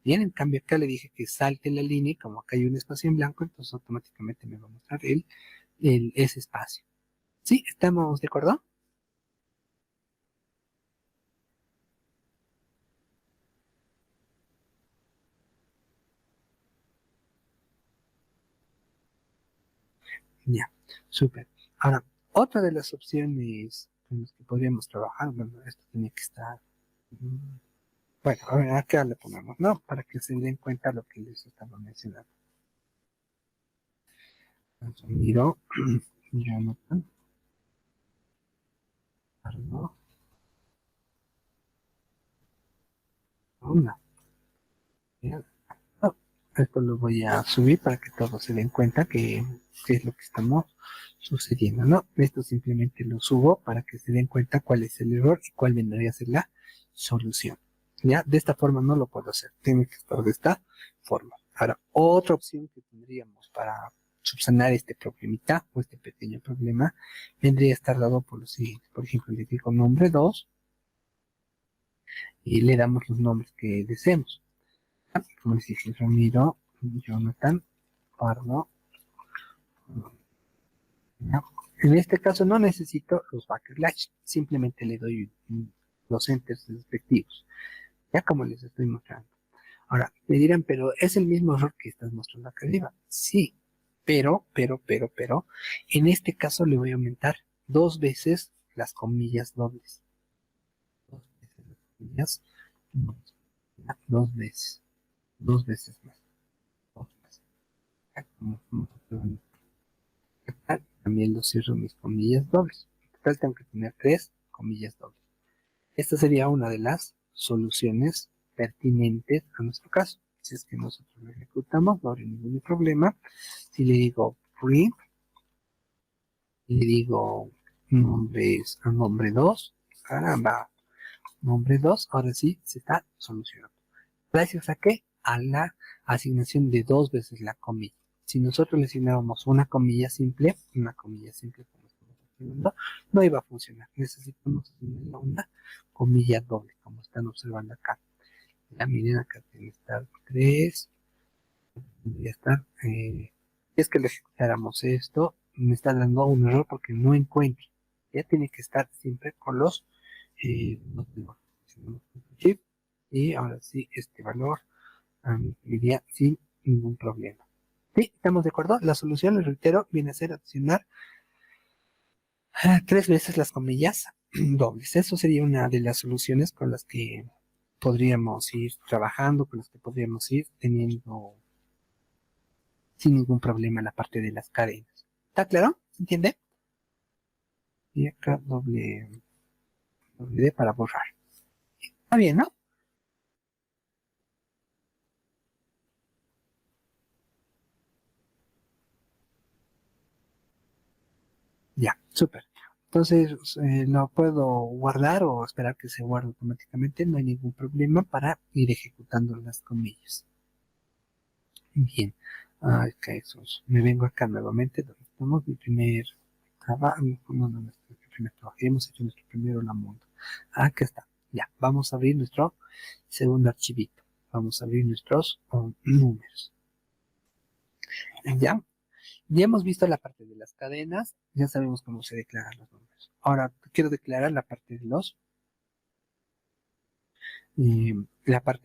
Bien, en cambio acá le dije que salte la línea y como acá hay un espacio en blanco, entonces automáticamente me va a mostrar ese espacio. ¿Sí? ¿Estamos de acuerdo? Ya, súper. Ahora, otra de las opciones con las que podríamos trabajar, bueno, esto tiene que estar, mm, bueno, a ver, acá le ponemos, ¿no? Para que se den cuenta lo que les estaba mencionando. Entonces, miro, Jonathan, Arno, una. Bien. Oh, esto lo voy a subir para que todos se den cuenta que es lo que estamos sucediendo, ¿no? Esto simplemente lo subo para que se den cuenta cuál es el error y cuál vendría a ser la solución. Ya, de esta forma no lo puedo hacer, tiene que estar de esta forma. Ahora, otra opción que tendríamos para subsanar este problemita o este pequeño problema vendría a estar dado por lo siguiente. Por ejemplo, le digo nombre 2 y le damos los nombres que deseemos. Como les dije, Ramiro, Jonathan, Pardo. ¿No? En este caso no necesito los backslash, simplemente le doy los enters respectivos, ya como les estoy mostrando. Ahora, me dirán, pero es el mismo error que estás mostrando acá arriba. Sí, pero, en este caso le voy a aumentar dos veces las comillas dobles. Dos veces las comillas dobles. Dos veces más. Dos veces. También lo cierro mis comillas dobles. En total tengo que tener tres comillas dobles. Esta sería una de las soluciones pertinentes a nuestro caso. Si es que nosotros lo ejecutamos, no habrá ningún problema. Si le digo print, y le digo nombres a nombre 2, caramba, nombre 2, ahora sí se está solucionando. Gracias a qué? A la asignación de dos veces la comilla. Si nosotros le asignábamos una comilla simple como estamos haciendo, no iba a funcionar. Necesitamos asignarle una comilla doble, como están observando acá. Ya miren, acá tiene que estar 3, ya está. Si es que le ejecutáramos esto, me está dando un error porque no encuentro. Ya tiene que estar siempre con los chip. Y ahora sí, este valor iría sin ningún problema. ¿Sí? ¿Estamos de acuerdo? La solución, les reitero, viene a ser adicionar tres veces las comillas dobles. Eso sería una de las soluciones con las que podríamos ir trabajando, con las que podríamos ir teniendo sin ningún problema la parte de las cadenas. ¿Está claro? ¿Se entiende? Y acá doble D para borrar. Está bien, ¿no? Ya, súper. Entonces, lo puedo guardar o esperar que se guarde automáticamente. No hay ningún problema para ir ejecutando las comillas. Bien. Acá me vengo acá nuevamente donde estamos. Mi primer trabajo. No, nuestro primer trabajo. Hemos hecho nuestro primero la monta. Acá está. Ya, vamos a abrir nuestro segundo archivito. Vamos a abrir nuestros números. Ya, ya hemos visto la parte de las cadenas, ya sabemos cómo se declaran los números. Ahora quiero declarar eh, la parte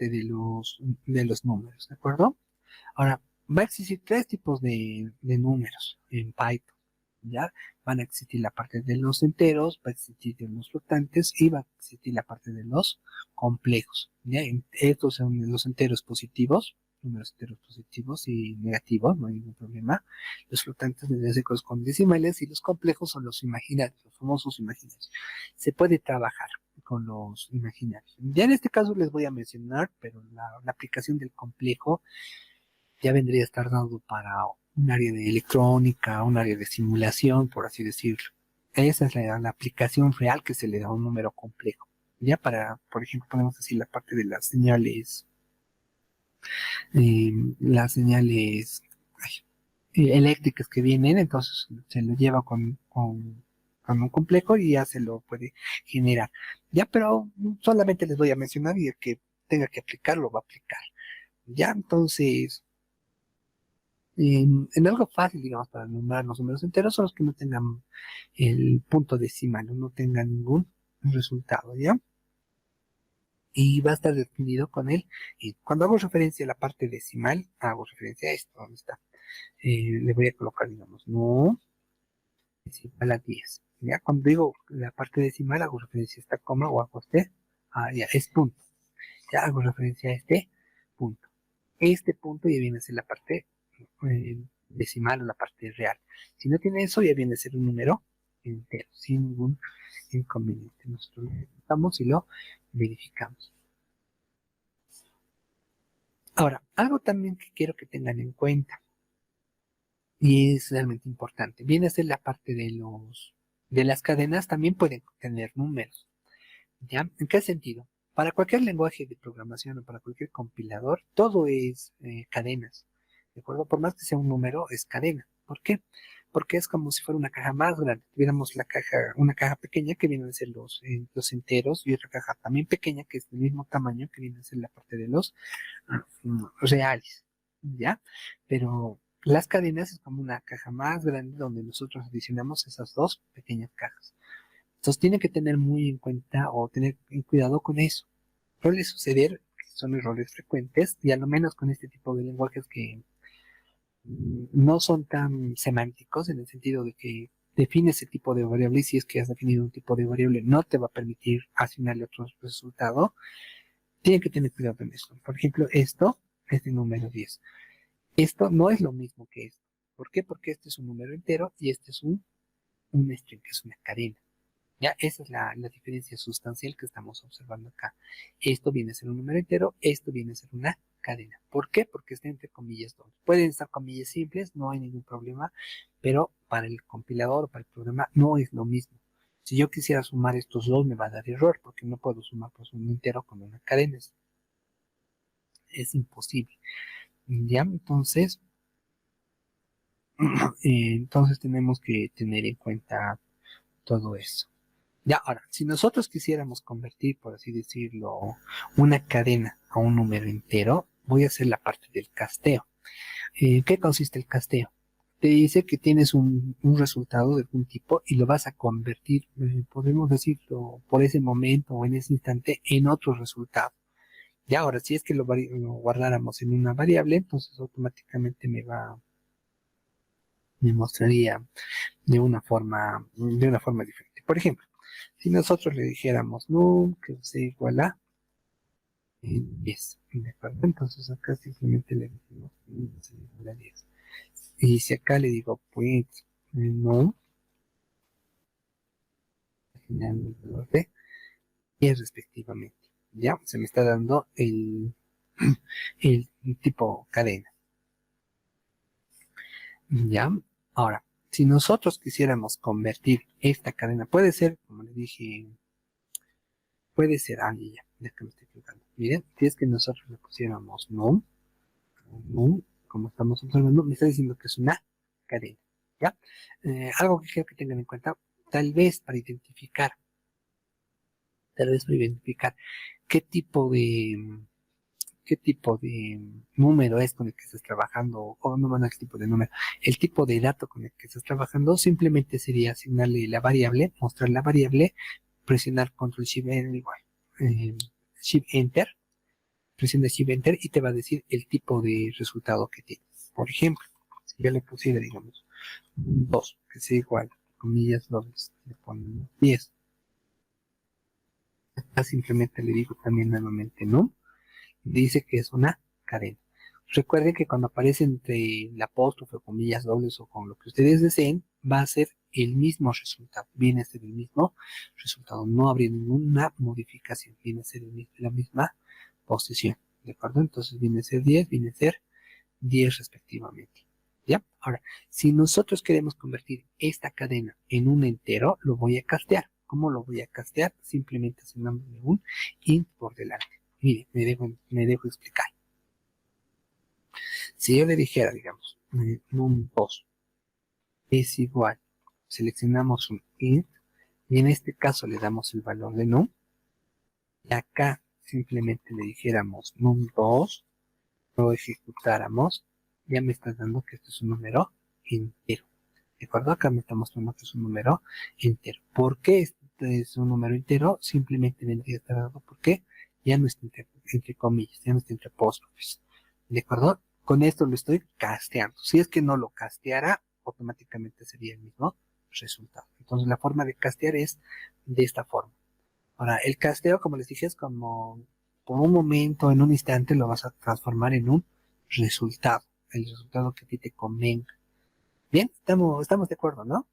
de los números, ¿de acuerdo? Ahora, va a existir tres tipos de números en Python, ¿ya? Van a existir la parte de los enteros, va a existir de los flotantes y va a existir la parte de los complejos, ¿ya? Estos son los enteros positivos, números enteros positivos y negativos, no hay ningún problema. Los flotantes vendrían a ser con decimales y los complejos son los imaginarios, los famosos imaginarios. Se puede trabajar con los imaginarios. Ya en este caso les voy a mencionar, pero la aplicación del complejo ya vendría a estar dado para un área de electrónica, un área de simulación, por así decirlo. Esa es la aplicación real que se le da a un número complejo. Ya para, por ejemplo, podemos decir la parte de las señales eléctricas que vienen, entonces se lo lleva con un complejo y ya se lo puede generar. Ya, pero solamente les voy a mencionar y el que tenga que aplicarlo va a aplicar. Ya, entonces, en algo fácil, digamos, para nombrar los números enteros son los que no tengan el punto decimal, no tengan ningún resultado, ¿ya? Y va a estar definido con él. Y cuando hago referencia a la parte decimal, hago referencia a esto, ¿dónde está? Le voy a colocar, digamos, no. es igual a 10. Ya cuando digo la parte decimal hago referencia a esta coma o hago ya es punto. Ya hago referencia a este punto. Este punto ya viene a ser la parte decimal o la parte real. Si no tiene eso, ya viene a ser un número entero, sin ningún inconveniente. Nosotros lo ejecutamos y lo verificamos. Ahora, algo también que quiero que tengan en cuenta, y es realmente importante, viene a ser la parte de las cadenas, también pueden tener números. ¿Ya? ¿En qué sentido? Para cualquier lenguaje de programación o para cualquier compilador, todo es cadenas. ¿De acuerdo? Por más que sea un número, es cadena. ¿Por qué? Porque es como si fuera una caja más grande. Tuviéramos una caja pequeña que vienen a ser los enteros y otra caja también pequeña que es del mismo tamaño que viene a ser la parte de los reales. ¿Ya? Pero las cadenas es como una caja más grande donde nosotros adicionamos esas dos pequeñas cajas. Entonces tiene que tener muy en cuenta o tener cuidado con eso. Suele suceder que son errores frecuentes y a lo menos con este tipo de lenguajes que no son tan semánticos en el sentido de que define ese tipo de variable y si es que has definido un tipo de variable no te va a permitir asignarle otro resultado. Tienen que tener cuidado en eso. Por ejemplo, esto es de número 10. Esto no es lo mismo que esto. ¿Por qué? Porque este es un número entero y este es un string, que es una cadena. Ya, esa es la diferencia sustancial que estamos observando acá. Esto viene a ser un número entero, esto viene a ser una cadena. ¿Por qué? Porque está entre comillas dobles. Pueden estar comillas simples, no hay ningún problema, pero para el compilador o para el programa no es lo mismo. Si yo quisiera sumar estos dos me va a dar error, porque no puedo sumar pues, un entero con una cadena. Es imposible. Ya, entonces tenemos que tener en cuenta todo eso. Ya, ahora, si nosotros quisiéramos convertir, por así decirlo, una cadena a un número entero, voy a hacer la parte del casteo. ¿Qué consiste el casteo? Te dice que tienes un resultado de algún tipo y lo vas a convertir, podemos decirlo, por ese momento o en ese instante, en otro resultado. Ya, ahora, si es que lo guardáramos en una variable, entonces automáticamente me mostraría de una forma diferente. Por ejemplo, si nosotros le dijéramos num que sea igual a 10, ¿de acuerdo? Entonces acá simplemente le decimos num que sea igual a 10. Y si acá le digo pues no, generando el valor de 10 respectivamente. Ya, se me está dando el tipo cadena. Ya, ahora, si nosotros quisiéramos convertir esta cadena, puede ser, como le dije, puede ser, ya que me estoy equivocando. Miren, si es que nosotros le pusiéramos no, como estamos observando, me está diciendo que es una cadena, ¿ya? Algo que quiero que tengan en cuenta, tal vez para identificar, qué tipo de, qué tipo de número es con el que estás trabajando, o no, bueno, el tipo de número, el tipo de dato con el que estás trabajando, simplemente sería asignarle la variable, mostrar la variable, presionar Control Shift igual, Shift Enter, presiona Shift Enter y te va a decir el tipo de resultado que tiene. Por ejemplo, si yo le pusiera, digamos, 2, que sea igual, comillas dobles, le ponemos 10. Acá simplemente le digo también nuevamente no, dice que es una cadena. Recuerden que cuando aparece entre el apóstrofe o comillas dobles o con lo que ustedes deseen, va a ser el mismo resultado, viene a ser el mismo resultado, no habría ninguna modificación, viene a ser la misma posición, ¿de acuerdo? Entonces viene a ser 10, viene a ser 10 respectivamente. ¿Ya? Ahora, si nosotros queremos convertir esta cadena en un entero, lo voy a castear. ¿Cómo lo voy a castear? Simplemente asignándole un int por delante. Mire, me dejo explicar. Si yo le dijera, digamos, num2 es igual, seleccionamos un int y en este caso le damos el valor de num y acá simplemente le dijéramos num2, lo ejecutáramos, ya me está dando que esto es un número entero. ¿De acuerdo? Acá me está mostrando que es un número entero. ¿Por qué este es un número entero? Simplemente vendría a estar dado porque ya no está entre comillas, ya no está entre apóstrofes. ¿De acuerdo? Con esto lo estoy casteando. Si es que no lo casteara, automáticamente sería el mismo resultado. Entonces la forma de castear es de esta forma. Ahora, el casteo, como les dije, es como por un momento, en un instante, lo vas a transformar en un resultado, el resultado que a ti te convenga. Bien, estamos de acuerdo, ¿no?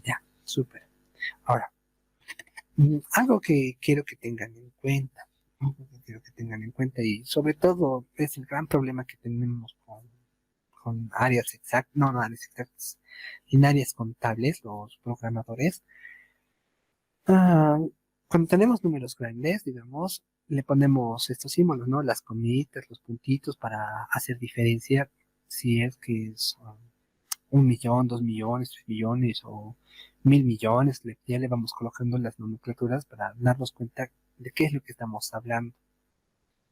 Ya, súper. Ahora, algo que quiero que tengan en cuenta, algo que quiero que tengan en cuenta y sobre todo es el gran problema que tenemos con áreas exactas, no áreas exactas, en áreas contables, los programadores. Ah, cuando tenemos números grandes, digamos, le ponemos estos símbolos, ¿no? Las comitas, los puntitos para hacer diferencia si es que es 1 millón, 2 millones, 3 millones o 1.000 millones. Ya le vamos colocando las nomenclaturas para darnos cuenta de qué es lo que estamos hablando.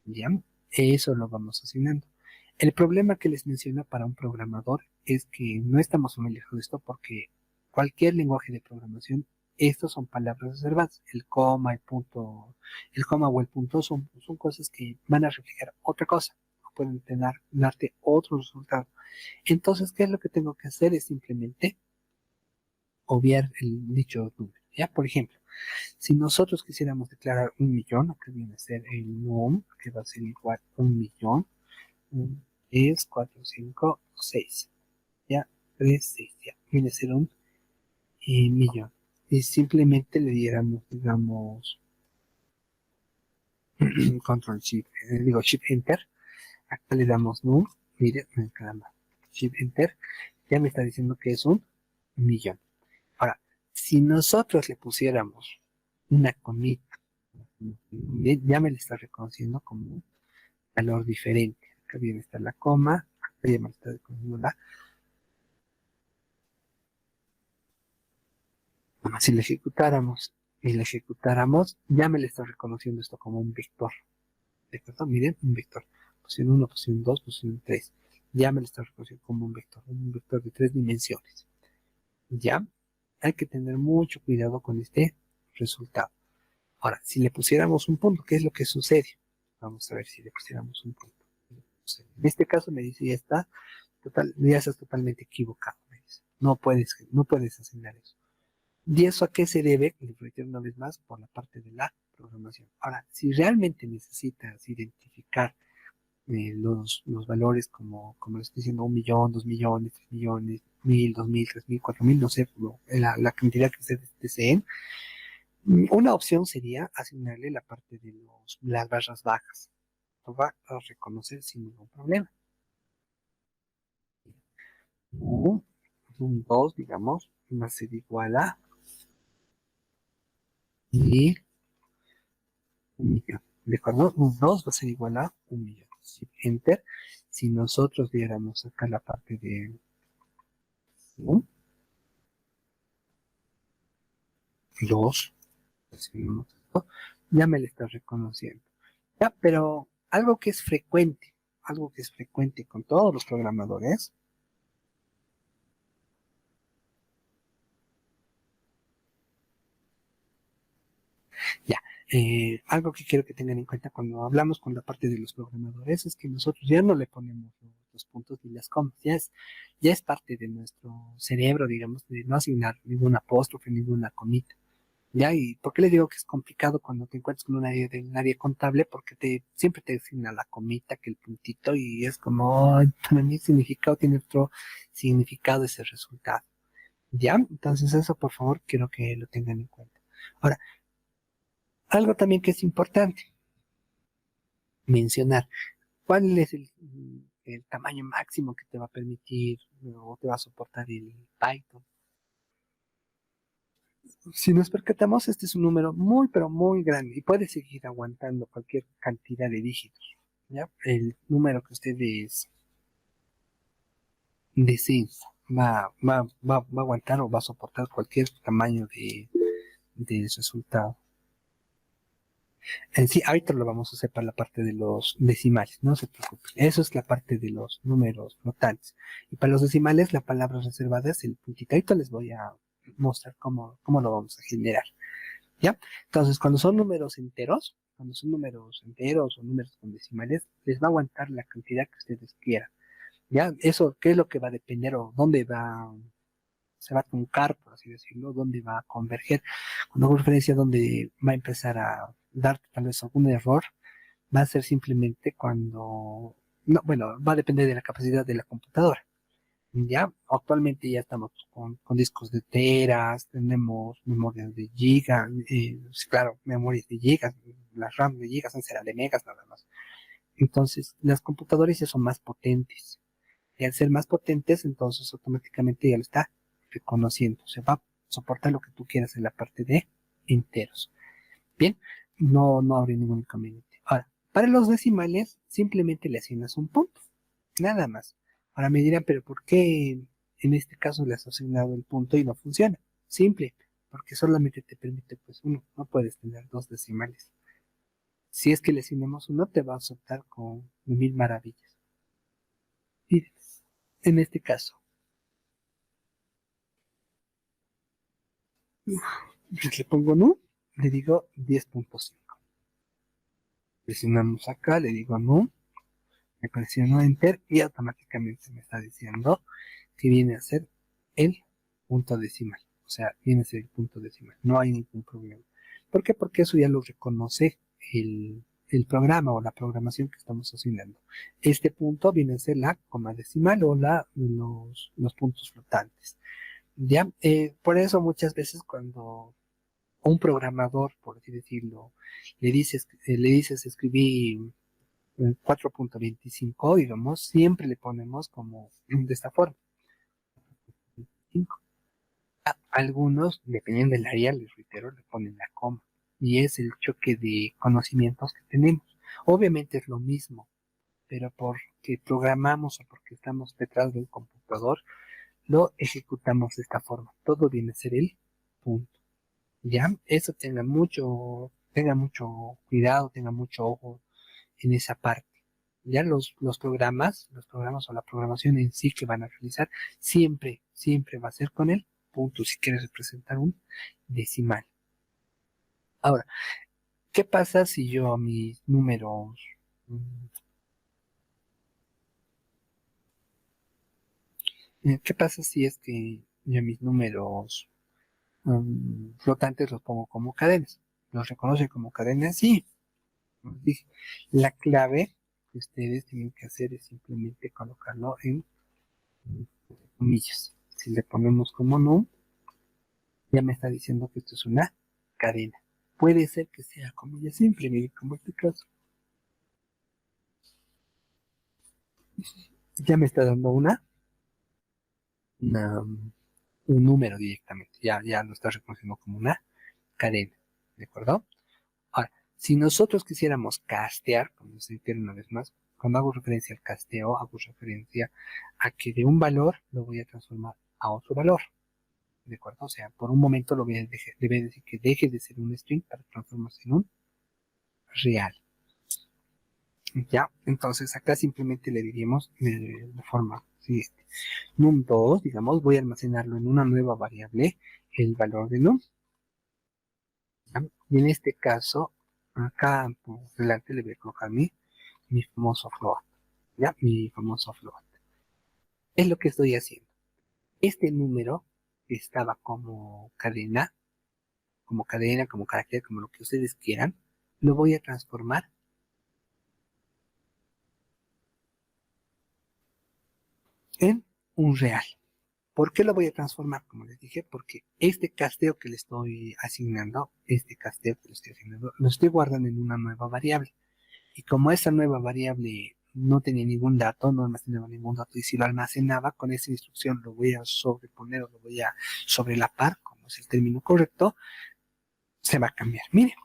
¿Ya? Eso lo vamos asignando. El problema que les menciono para un programador es que no estamos familiarizados con esto porque cualquier lenguaje de programación, estos son palabras reservadas. El coma, el punto, el coma o el punto son cosas que van a reflejar otra cosa. Pueden darte otro resultado. Entonces, ¿qué es lo que tengo que hacer? Es simplemente obviar el dicho número. ¿Ya? Por ejemplo, si nosotros quisiéramos declarar 1 millón, acá viene a ser el num, que va a ser igual a 1 millón, 10, 4, 5, 6, ya, 3, 6, ya, viene a ser un millón. Y simplemente le diéramos, digamos, control shift, digo shift enter, acá le damos num, mire, caramba, shift enter, ya me está diciendo que es un millón. Ahora, si nosotros le pusiéramos una comita, ya me le está reconociendo como un valor diferente. Acá viene está la coma, acá ya me está reconociendo la. Si le ejecutáramos y le ejecutáramos, ya me le está reconociendo esto como un vector. ¿De acuerdo? Miren, un vector. Posición 1, posición 2, posición 3. Ya me lo está reconociendo como un vector de 3 dimensiones. Ya, hay que tener mucho cuidado con este resultado. Ahora, si le pusiéramos un punto, ¿qué es lo que sucede? Vamos a ver si le pusiéramos un punto. En este caso me dice, ya estás totalmente equivocado. Me dice. No puedes asignar eso. ¿Y eso a qué se debe? Le reitero una vez más, por la parte de la programación. Ahora, si realmente necesitas identificar los valores como lo estoy diciendo, 1 millón, 2 millones, 3 millones, 1.000, 2.000, 3.000, 4.000, no sé, la cantidad que ustedes deseen, una opción sería asignarle la parte de las barras bajas. Lo va a reconocer sin ningún problema. Un 2, digamos, va a ser igual a y 1 millón. ¿De acuerdo? Un 2 va a ser igual a 1 millón. Si enter, si nosotros viéramos acá la parte de 2, ya me lo está reconociendo. Ya, pero algo que es frecuente con todos los programadores, ya, algo que quiero que tengan en cuenta cuando hablamos con la parte de los programadores es que nosotros ya no le ponemos los puntos ni las comas, ya es parte de nuestro cerebro, digamos, de no asignar ningún apóstrofe, ninguna comita. ¿Ya? ¿Y por qué le digo que es complicado cuando te encuentras con un área contable? Porque siempre te asigna la comita, que el puntito, y es como, "Ay, para mí el significado tiene otro significado ese resultado. ¿Ya? Entonces eso, por favor, quiero que lo tengan en cuenta. Ahora, algo también que es importante mencionar, ¿cuál es el tamaño máximo que te va a permitir o te va a soportar el Python? Si nos percatamos, este es un número muy, pero muy grande y puede seguir aguantando cualquier cantidad de dígitos. ¿Ya? El número que ustedes deseen va a aguantar o va a soportar cualquier tamaño de resultado. En sí, ahorita lo vamos a hacer para la parte de los decimales, no se preocupen. Eso es la parte de los números flotantes. Y para los decimales, la palabra reservada es el puntito. Ahorita mostrar cómo lo vamos a generar. ¿Ya? Entonces, cuando son números enteros o números con decimales, les va a aguantar la cantidad que ustedes quieran. ¿Ya? Eso, ¿qué es lo que va a depender o se va a truncar, por así decirlo, dónde va a converger? Cuando hago referencia a dónde va a empezar a dar tal vez algún error, va a ser simplemente cuando, no, bueno, va a depender de la capacidad de la computadora. Ya, actualmente ya estamos con discos de teras, tenemos memorias de gigas, sí, claro, memorias de gigas, las RAM de gigas, antes era de megas nada más. Entonces, las computadoras ya son más potentes. Y al ser más potentes, entonces automáticamente ya lo está reconociendo. Se va a soportar lo que tú quieras en la parte de enteros. Bien, no habría ningún inconveniente. Ahora, para los decimales, simplemente le asignas un punto. Nada más. Ahora me dirán, pero ¿por qué en este caso le has asignado el punto y no funciona? Simple, porque solamente te permite pues uno, no puedes tener dos decimales. Si es que le asignamos uno, te va a soltar con mil maravillas. Y en este caso, si le pongo no, le digo 10.5. Presionamos acá, le digo no, me presiono enter y automáticamente me está diciendo que viene a ser el punto decimal. O sea, viene a ser el punto decimal. No hay ningún problema. ¿Por qué? Porque eso ya lo reconoce el programa o la programación que estamos asignando. Este punto viene a ser la coma decimal o los puntos flotantes. ¿Ya? Por eso muchas veces cuando un programador, por así decirlo, le dices escribí 4.25, digamos, siempre le ponemos como de esta forma. Algunos, dependiendo del área, les reitero, le ponen la coma. Y es el choque de conocimientos que tenemos. Obviamente es lo mismo, pero porque programamos o porque estamos detrás de un computador, lo ejecutamos de esta forma. Todo viene a ser el punto. ¿Ya? Eso tenga mucho cuidado, tenga mucho ojo en esa parte. Ya los programas o la programación en sí que van a realizar, siempre va a ser con el punto si quieres representar un decimal. Ahora, ¿qué pasa si yo a mis números, mm, qué pasa si es que yo a mis números flotantes los pongo como cadenas? ¿Los reconoce como cadenas? Sí. Dije, la clave que ustedes tienen que hacer es simplemente colocarlo en comillas. Si le ponemos como no, ya me está diciendo que esto es una cadena. Puede ser que sea comillas simple, mire, como este caso. Ya me está dando un número directamente. Ya lo está reconociendo como una cadena. ¿De acuerdo? Ahora, si nosotros quisiéramos castear, como se entiende una vez más, cuando hago referencia al casteo, hago referencia a que de un valor lo voy a transformar a otro valor. ¿De acuerdo? O sea, por un momento le voy a decir que deje de ser un string para transformarse en un real. Ya, entonces acá simplemente le diríamos de la forma siguiente. Num2, digamos, voy a almacenarlo en una nueva variable, el valor de num. ¿Ya? Y en este caso, acá por delante le voy a colocar mi famoso float. ¿Ya? Mi famoso float. Es lo que estoy haciendo. Este número que estaba como carácter, como lo que ustedes quieran, lo voy a transformar en un real. ¿Por qué lo voy a transformar? Como les dije, porque este casteo que le estoy asignando, lo estoy guardando en una nueva variable. Y como esa nueva variable no tenía ningún dato, no almacenaba ningún dato, y si lo almacenaba con esa instrucción lo voy a sobreponer o lo voy a sobrelapar, como es el término correcto, se va a cambiar. Mire,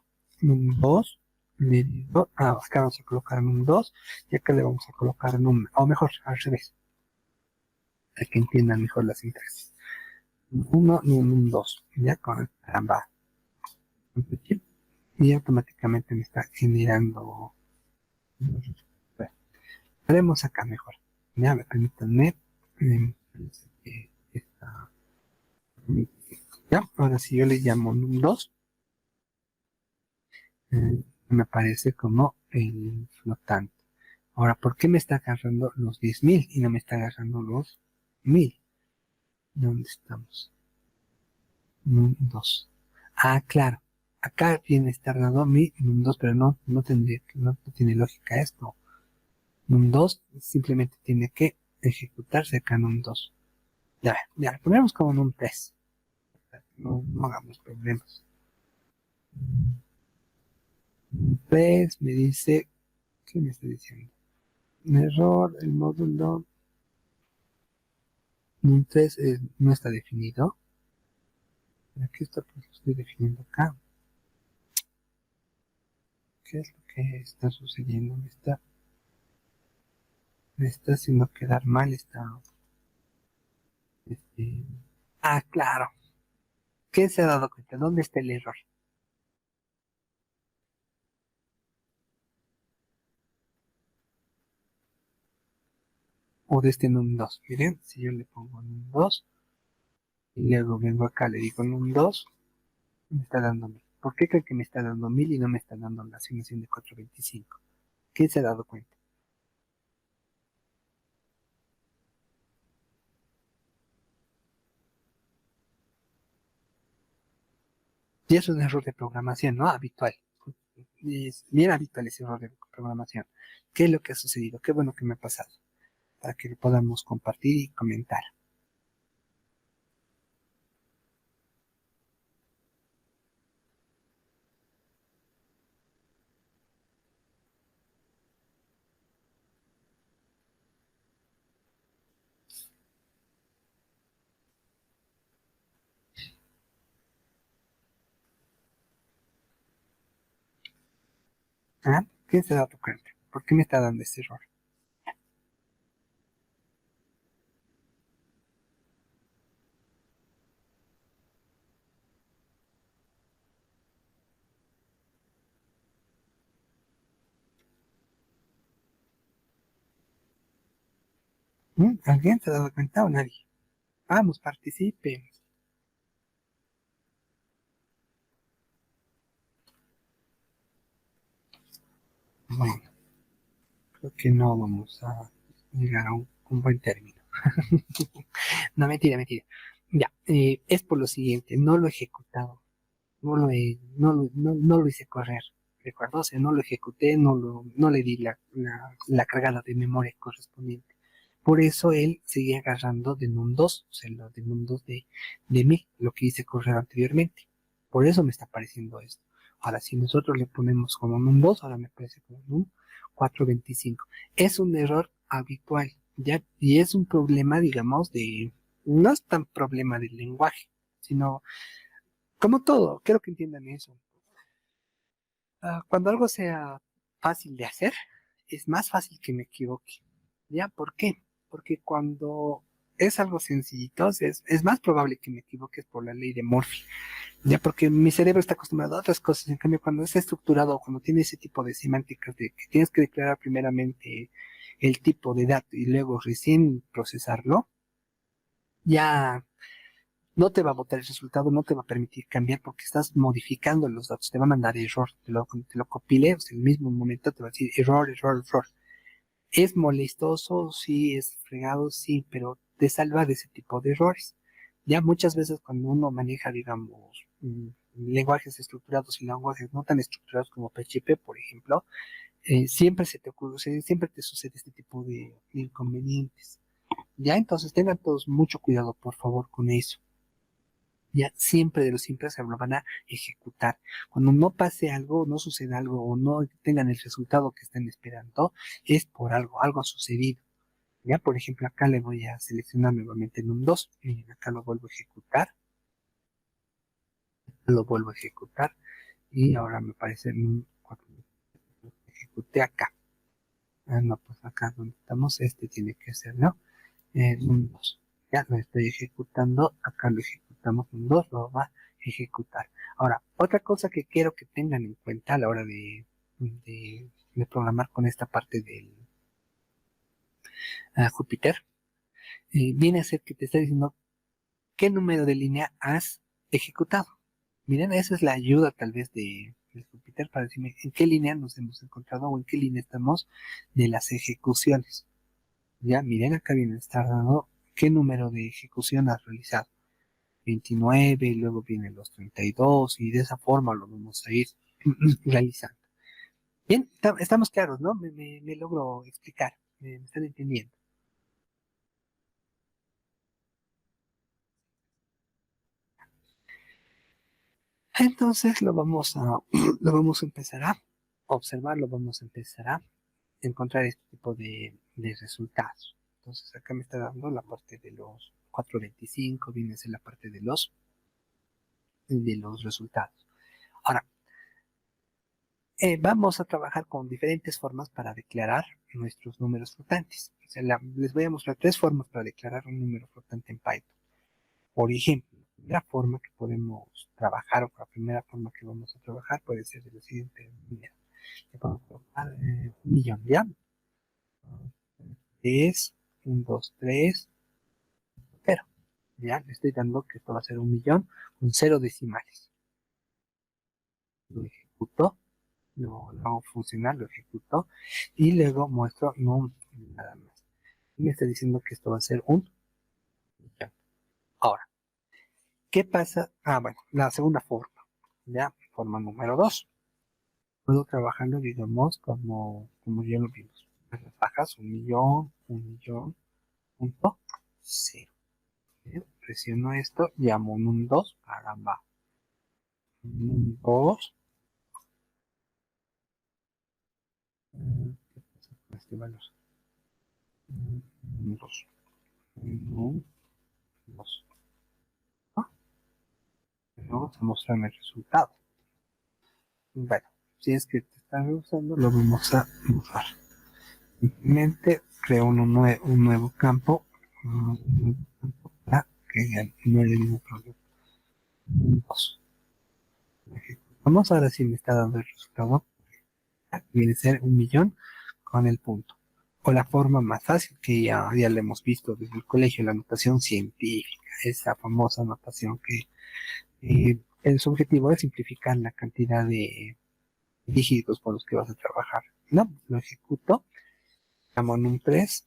un 2, le digo, acá vamos a colocar un 2 y acá le vamos a colocar o mejor, al revés, para que entiendan mejor la sintaxis. Un 1 y un 2, ya con caramba, y automáticamente me está generando. Bueno, haremos acá mejor. Ya me permítanme. Esta, Ya, ahora si yo le llamo num2, me aparece como el flotante. Ahora, ¿por qué me está agarrando los 10.000 y no me está agarrando los 1.000? ¿Dónde estamos? Num2. Ah, claro. Acá viene estar dando mi num2, pero no tendría que, no tiene lógica esto. Num2 simplemente tiene que ejecutarse acá num2. Ya, lo ponemos como num3. No hagamos problemas. 3 me dice, ¿qué me está diciendo? Un error, el módulo num3 no está definido. Aquí está, pues lo estoy definiendo acá. ¿Qué es lo que está sucediendo? Me está haciendo quedar mal este. Ah, claro. ¿Quién se ha dado cuenta? ¿Dónde está el error? O de este num2. Miren, si yo le pongo num2 y luego vengo acá, le digo num2, me está dando 1.000. ¿Por qué creo que me está dando 1.000 y no me está dando la asignación de 425? ¿Quién se ha dado cuenta? Y es un error de programación, ¿no? Habitual. Es bien habitual ese error de programación. ¿Qué es lo que ha sucedido? Qué bueno que me ha pasado. Para que lo podamos compartir y comentar. ¿Ah? ¿Quién se ha dado cuenta? ¿Por qué me está dando ese error? ¿Alguien se ha dado cuenta o nadie? Vamos, participen. Bueno, creo que no vamos a llegar a un buen término. No, mentira, mentira. Ya, es por lo siguiente, no lo he ejecutado, no lo hice correr, ¿recuerdo? O sea, no lo ejecuté, no le di la cargada de memoria correspondiente. Por eso él sigue agarrando de num2, o sea, lo de num2 de 1.000, lo que hice correr anteriormente. Por eso me está apareciendo esto. Ahora, si nosotros le ponemos como num2, ahora me aparece como num425. Es un error habitual, ¿ya? Y es un problema, digamos, no es tan problema del lenguaje, sino, como todo, quiero que entiendan eso. Cuando algo sea fácil de hacer, es más fácil que me equivoque. ¿Ya? ¿Por qué? Porque cuando es algo sencillito, es más probable que me equivoques por la ley de Murphy. Ya, porque mi cerebro está acostumbrado a otras cosas. En cambio, cuando es estructurado, cuando tiene ese tipo de semánticas de que tienes que declarar primeramente el tipo de dato y luego recién procesarlo, ya no te va a botar el resultado, no te va a permitir cambiar porque estás modificando los datos, te va a mandar error, te lo compile, o sea, en el mismo momento te va a decir error, error, error. Es molestoso, sí, es fregado, sí, pero te salva de ese tipo de errores. Ya muchas veces cuando uno maneja, digamos, lenguajes estructurados y lenguajes no tan estructurados como PHP, por ejemplo, siempre se te ocurre, siempre te sucede este tipo de inconvenientes. Ya, entonces tengan todos mucho cuidado, por favor, con eso. Ya siempre de los siempre se lo van a ejecutar. Cuando no pase algo, no suceda algo o no tengan el resultado que estén esperando, es por algo ha sucedido. Ya, por ejemplo, acá le voy a seleccionar nuevamente en un 2 y acá lo vuelvo a ejecutar y ahora me parece en un 4, ejecuté acá. No, pues acá donde estamos, este tiene que ser, ¿no? En un 2. Ya lo estoy ejecutando, acá lo ejecutamos en 2, lo va a ejecutar. Ahora, otra cosa que quiero que tengan en cuenta a la hora de programar con esta parte del Júpiter, viene a ser que te está diciendo qué número de línea has ejecutado. Miren, esa es la ayuda tal vez de Júpiter para decirme en qué línea nos hemos encontrado o en qué línea estamos de las ejecuciones. Ya, miren, acá viene estar dando qué número de ejecución has realizado. 29, luego vienen los 32 y de esa forma lo vamos a ir realizando. Bien, estamos claros, ¿no? Me logro explicar, me están entendiendo. Entonces lo vamos a empezar a observar, lo vamos a empezar a encontrar este tipo de resultados. Entonces acá me está dando la parte de los 425, viene a ser la parte de los resultados. Ahora, vamos a trabajar con diferentes formas para declarar nuestros números flotantes. O sea, les voy a mostrar 3 formas para declarar un número flotante en Python. Por ejemplo, la primera forma que podemos trabajar o la primera forma que vamos a trabajar puede ser de la siguiente manera. Le vamos a colocar 1.000.000, ¿ya? Es 1, 2, 3, 0. Ya, le estoy dando que esto va a ser 1.000.000 con 0 decimales. Lo ejecuto, lo hago funcionar, lo ejecuto y luego muestro no nada más. Y me está diciendo que esto va a ser 1.000.000. Ahora, ¿qué pasa? Bueno, la segunda forma, ya, forma número 2. Puedo trabajarlo, digamos, como ya lo vimos. Las bajas, 1.000.000, 1.000.000, punto, 0. Bien, presiono esto, llamo un 2, caramba. Un 2. ¿Qué pasa con este valor? Un 2. Un 2. Luego se muestra el resultado. Bueno, si es que te está usando, lo vamos a usar. Simplemente creo un nuevo campo para que ya no haya ningún problema. 2. Vamos ahora si me está dando el resultado. Viene a ser 1.000.000 con el punto. O la forma más fácil que ya lo hemos visto desde el colegio, la notación científica, esa famosa notación que su objetivo es simplificar la cantidad de dígitos con los que vas a trabajar. No, lo ejecuto, llamo en un 3,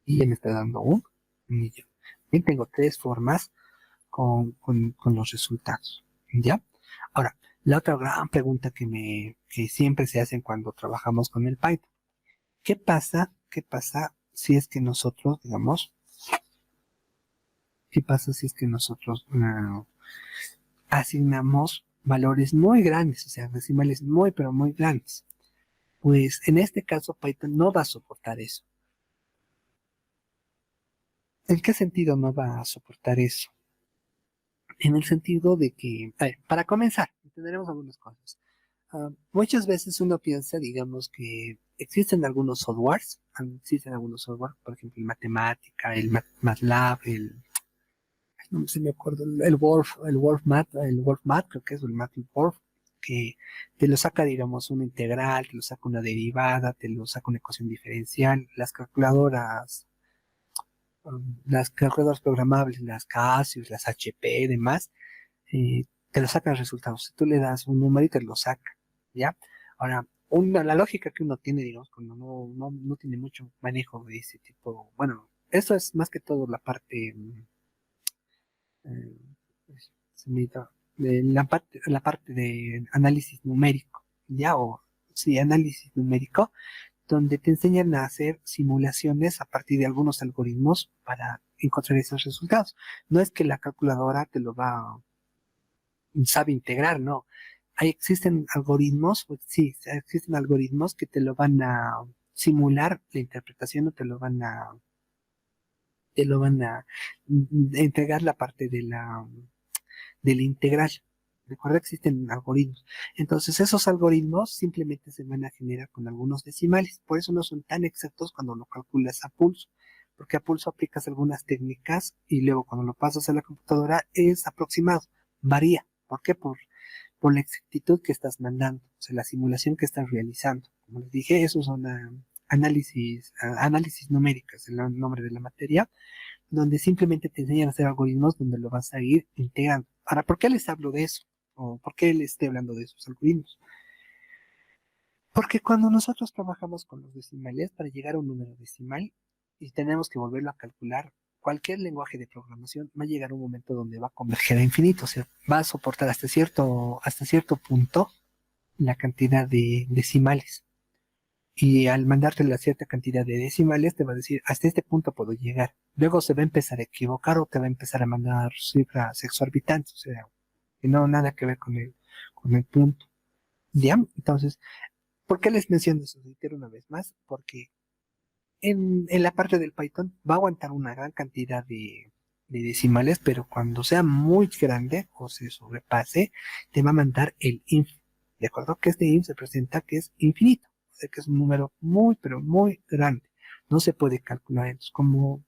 y ya me está dando 1.000.000. Bien, tengo 3 formas con los resultados. ¿Ya? Ahora, la otra gran pregunta que siempre se hacen cuando trabajamos con el Python. ¿Qué pasa? ¿Qué pasa si es que nosotros, digamos, qué pasa si es que nosotros asignamos valores muy grandes, o sea, decimales muy, pero muy grandes? Pues en este caso Python no va a soportar eso. ¿En qué sentido no va a soportar eso? En el sentido de que, a ver, para comenzar, entenderemos algunas cosas. Muchas veces uno piensa, digamos, que existen algunos softwares, por ejemplo, el Matemática, el MATLAB, no se me acuerdo, el WorldMath, creo que es el MATLAB, que te lo saca, digamos, una integral, te lo saca una derivada, te lo saca una ecuación diferencial, las calculadoras programables, las Casio, las HP y demás, te lo sacan resultados. Si tú le das un número y te lo saca, ¿ya? Ahora, la lógica que uno tiene, digamos, cuando no tiene mucho manejo de ese tipo, bueno, eso es más que todo la parte, eh, la parte de análisis numérico, ¿ya? O, sí, análisis numérico, donde te enseñan a hacer simulaciones a partir de algunos algoritmos para encontrar esos resultados. No es que la calculadora te lo sabe integrar, no. Existen algoritmos, pues sí, existen algoritmos que te lo van a simular la interpretación o te lo van a entregar la parte de la integral. Recuerda, existen algoritmos. Entonces, esos algoritmos simplemente se van a generar con algunos decimales. Por eso no son tan exactos cuando lo calculas a pulso. Porque a pulso aplicas algunas técnicas y luego cuando lo pasas a la computadora es aproximado. Varía. ¿Por qué? Por la exactitud que estás mandando. O sea, la simulación que estás realizando. Como les dije, esos son análisis numéricos, el nombre de la materia, donde simplemente te enseñan a hacer algoritmos donde lo vas a ir integrando. Ahora, ¿por qué les hablo de eso? ¿O por qué les estoy hablando de esos algoritmos? Porque cuando nosotros trabajamos con los decimales, para llegar a un número decimal y tenemos que volverlo a calcular, cualquier lenguaje de programación va a llegar un momento donde va a converger a infinito, o sea, va a soportar hasta cierto punto la cantidad de decimales. Y al mandarte la cierta cantidad de decimales, te va a decir, hasta este punto puedo llegar. Luego se va a empezar a equivocar o te va a empezar a mandar cifras exorbitantes, o sea, que no nada que ver con el punto. ¿Ya? Entonces, ¿por qué les menciono eso? Reitero una vez más, porque en la parte del Python va a aguantar una gran cantidad de decimales, pero cuando sea muy grande o se sobrepase, te va a mandar el inf. ¿De acuerdo? Que este inf se presenta que es infinito, o sea que es un número muy, pero muy grande. No se puede calcular. Entonces, como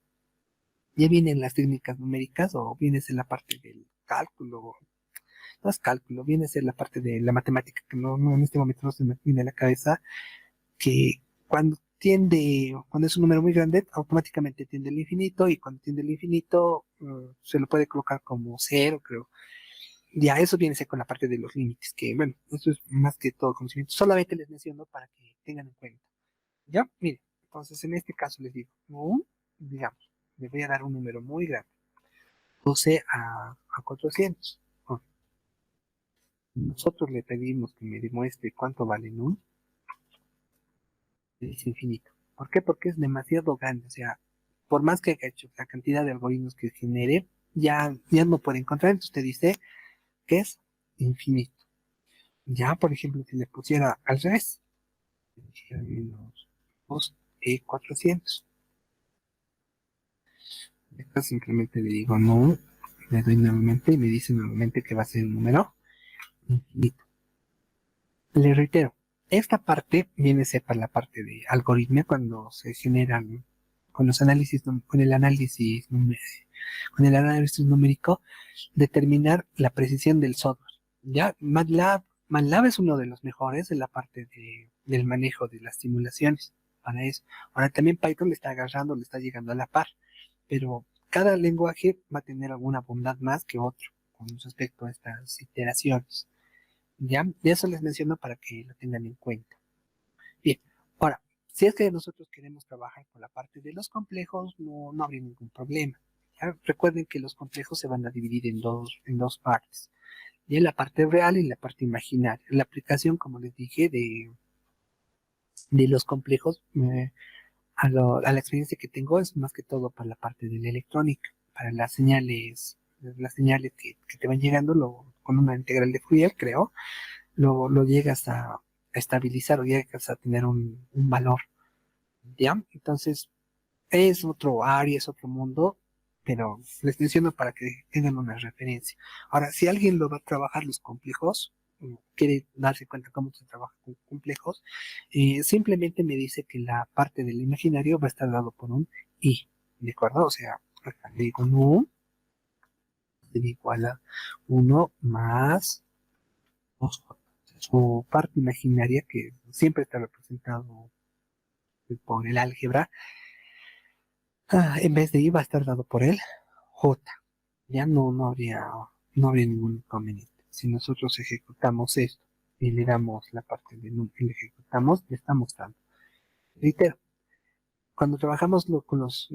ya vienen las técnicas numéricas o vienes en la parte del cálculo, no es cálculo, viene a ser la parte de la matemática, que en este momento no se me viene a la cabeza, que cuando es un número muy grande, automáticamente tiende al infinito, y cuando tiende al infinito, se lo puede colocar como cero, creo. Ya eso viene a ser con la parte de los límites, que bueno, eso es más que todo conocimiento. Solamente les menciono para que tengan en cuenta. Ya, miren, entonces en este caso les digo, digamos, les voy a dar un número muy grande, 12 a 400. Bueno, nosotros le pedimos que me demuestre cuánto vale un, es infinito. ¿Por qué? Porque es demasiado grande. O sea, por más que haya hecho la cantidad de algoritmos que genere, ya no puede encontrar. Entonces te dice que es infinito. Ya, por ejemplo, si le pusiera al revés, menos 2E400. Esto simplemente le digo no, le doy nuevamente y me dice nuevamente que va a ser un número infinito. Le reitero, esta parte viene a ser para la parte de algoritmia cuando se generan con los análisis, con el análisis numérico, determinar la precisión del software. Ya MATLAB es uno de los mejores en la parte del manejo de las simulaciones para eso. Ahora también Python le está agarrando, le está llegando a la par, pero cada lenguaje va a tener alguna bondad más que otro con respecto a estas iteraciones. Ya, de eso les menciono para que lo tengan en cuenta. Bien, ahora, si es que nosotros queremos trabajar con la parte de los complejos, no habría ningún problema. ¿Ya? Recuerden que los complejos se van a dividir en dos partes. Ya la parte real y la parte imaginaria. La aplicación, como les dije, de los complejos, a la experiencia que tengo es más que todo para la parte de la electrónica, para las señales que te van llegando con una integral de Fourier, creo, lo llegas a estabilizar o llegas a tener un valor, ¿ya? Entonces, es otro área, es otro mundo, pero les menciono para que tengan una referencia. Ahora, si alguien lo va a trabajar los complejos, quiere darse cuenta cómo se trabaja con complejos, simplemente me dice que la parte del imaginario va a estar dado por un i, ¿de acuerdo? O sea, acá le digo no, es igual a 1 más 2j. Su parte imaginaria, que siempre está representado por el álgebra, en vez de i va a estar dado por el j. Ya no habría ningún inconveniente. Si nosotros ejecutamos esto y le damos la parte de y le ejecutamos, le estamos dando. Reitero, cuando trabajamos con los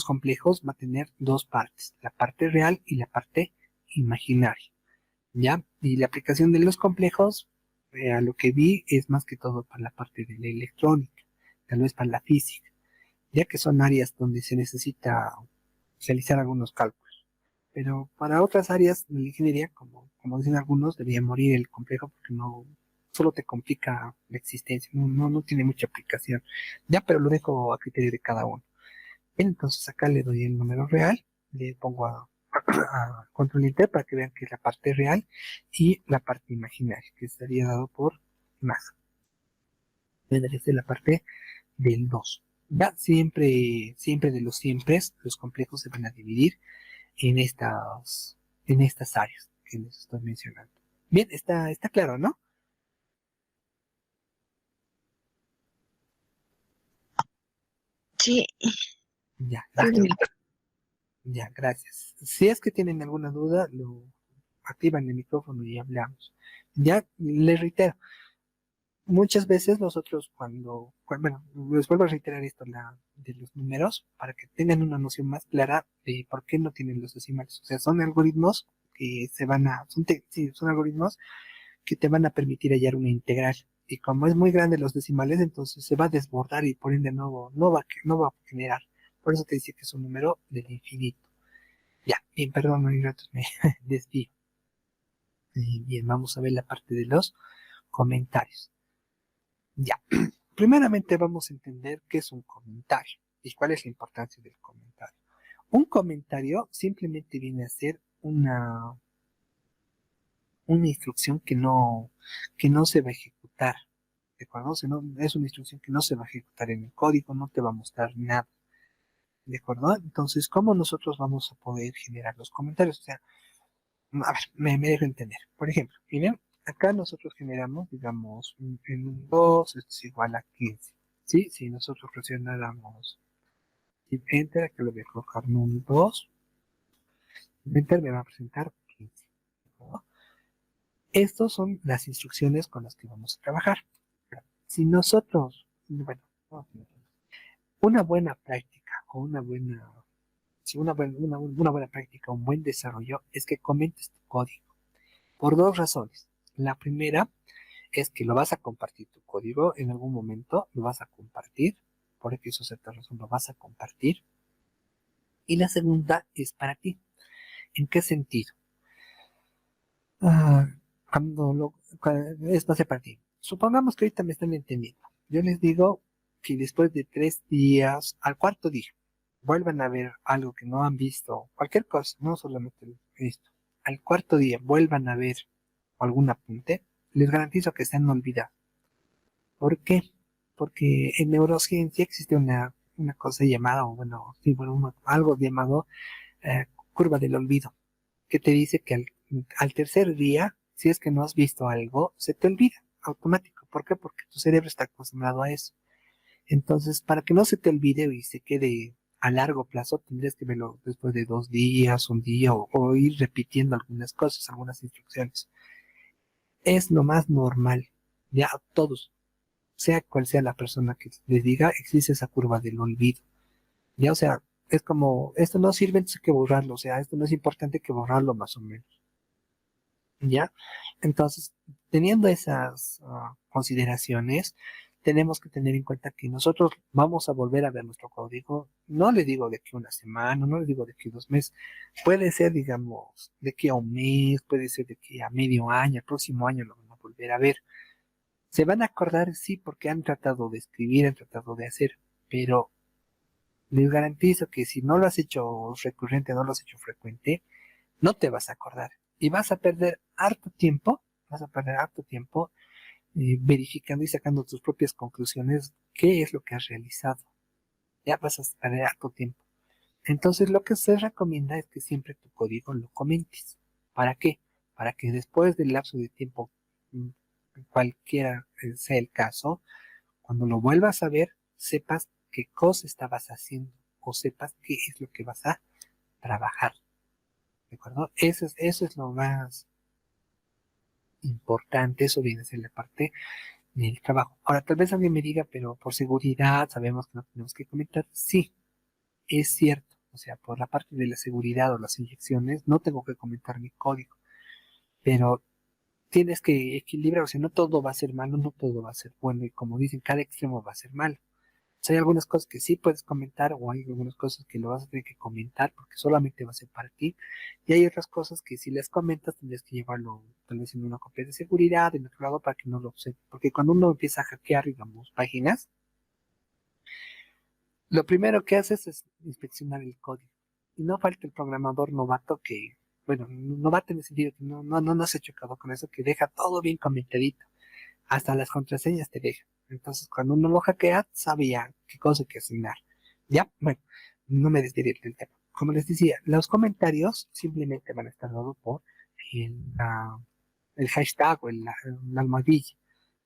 complejos, va a tener dos partes, la parte real y la parte imaginaria. ¿Ya? Y la aplicación de los complejos, a lo que vi, es más que todo para la parte de la electrónica, tal vez para la física, ya que son áreas donde se necesita realizar algunos cálculos. Pero para otras áreas de la ingeniería, como dicen algunos, debería morir el complejo porque no solo te complica la existencia, no tiene mucha aplicación. Ya, pero lo dejo a criterio de cada uno. Bien, entonces acá le doy el número real, le pongo a control enter para que vean que es la parte real y la parte imaginaria, que estaría dado por más. Vendría a ser la parte del 2. Ya, siempre de los siempre, los complejos se van a dividir en en estas áreas que les estoy mencionando. Bien, está claro, ¿no? Sí, Ya, sí, listo. Ya, gracias. Si es que tienen alguna duda, lo activan el micrófono y hablamos. Ya, les reitero, muchas veces nosotros bueno, les vuelvo a reiterar esto de los números para que tengan una noción más clara de por qué no tienen los decimales. O sea, son algoritmos que sí, son algoritmos que te van a permitir hallar una integral. Y como es muy grande los decimales, entonces se va a desbordar y por ende no va a generar. Por eso te dice que es un número del infinito. Ya, bien, perdón, no hay ratos me desvío. Bien, vamos a ver la parte de los comentarios. Ya, primeramente vamos a entender qué es un comentario y cuál es la importancia del comentario. Un comentario simplemente viene a ser una instrucción que no se va a ejecutar. ¿De acuerdo? O sea, es una instrucción que no se va a ejecutar en el código, no te va a mostrar nada. ¿De acuerdo? Entonces, ¿cómo nosotros vamos a poder generar los comentarios? O sea, a ver, me dejo entender. Por ejemplo, miren, acá nosotros generamos, digamos, en un 2 esto es igual a 15. ¿Sí? Si nosotros presionáramos Enter, aquí lo voy a colocar en un 2, Enter me va a presentar 15. ¿No? Estas son las instrucciones con las que vamos a trabajar. Si nosotros, bueno, una buena práctica o una buena práctica, un buen desarrollo es que comentes tu código por dos razones. La primera es que lo vas a compartir tu código en algún momento, lo vas a compartir, por X o Z razón lo vas a compartir. Y la segunda es para ti. ¿En qué sentido? Ah, esto hace para ti. Supongamos que ahorita me están entendiendo. Yo les digo que después de 3 días, al cuarto día, vuelvan a ver algo que no han visto, cualquier cosa, no solamente esto. Al cuarto día, vuelvan a ver algún apunte, les garantizo que se han olvidado. ¿Por qué? Porque en neurociencia existe una cosa llamada, o bueno, sí, bueno, algo llamado curva del olvido, que te dice que al tercer día, si es que no has visto algo, se te olvida automático. ¿Por qué? Porque tu cerebro está acostumbrado a eso. Entonces, para que no se te olvide y se quede a largo plazo, tendrías que verlo después de 2 días, un día, o ir repitiendo algunas cosas, algunas instrucciones. Es lo más normal. Ya todos, sea cual sea la persona que les diga, existe esa curva del olvido. Ya, o sea, es como, esto no sirve, entonces hay que borrarlo. O sea, esto no es importante que borrarlo más o menos. ¿Ya? Entonces, teniendo esas consideraciones, tenemos que tener en cuenta que nosotros vamos a volver a ver nuestro código. No le digo de aquí a una semana, no le digo de aquí a 2 meses. Puede ser, digamos, de aquí a un mes, puede ser de aquí a medio año, el próximo año lo van a volver a ver. Se van a acordar, sí, porque han tratado de escribir, han tratado de hacer, pero les garantizo que si no lo has hecho recurrente, no lo has hecho frecuente, no te vas a acordar y vas a perder harto tiempo verificando y sacando tus propias conclusiones, qué es lo que has realizado. Ya vas a perder harto tiempo. Entonces lo que se recomienda es que siempre tu código lo comentes. ¿Para qué? Para que después del lapso de tiempo, mm, cualquiera sea el caso, cuando lo vuelvas a ver, sepas qué cosa estabas haciendo o sepas qué es lo que vas a trabajar. ¿De acuerdo? Eso es lo más importante, eso viene a ser la parte del trabajo. Ahora, tal vez alguien me diga, pero por seguridad sabemos que no tenemos que comentar. Sí, es cierto. O sea, por la parte de la seguridad o las inyecciones, no tengo que comentar mi código. Pero tienes que equilibrar, o sea, no todo va a ser malo, no todo va a ser bueno. Y como dicen, cada extremo va a ser malo. O sea, hay algunas cosas que sí puedes comentar o hay algunas cosas que lo vas a tener que comentar porque solamente va a ser para ti. Y hay otras cosas que si las comentas tendrías que llevarlo tal vez en una copia de seguridad, en otro lado para que no lo observe. Porque cuando uno empieza a hackear, digamos, páginas, lo primero que haces es inspeccionar el código. Y no falta el programador novato que, bueno, novato en el sentido que no se ha chocado con eso, que deja todo bien comentadito. Hasta las contraseñas te dejan. Entonces, cuando uno lo hackea, sabía qué cosa hay que asignar. Ya, bueno, no me desviaré del tema. Como les decía, los comentarios simplemente van a estar dados por el, el hashtag o la almohadilla.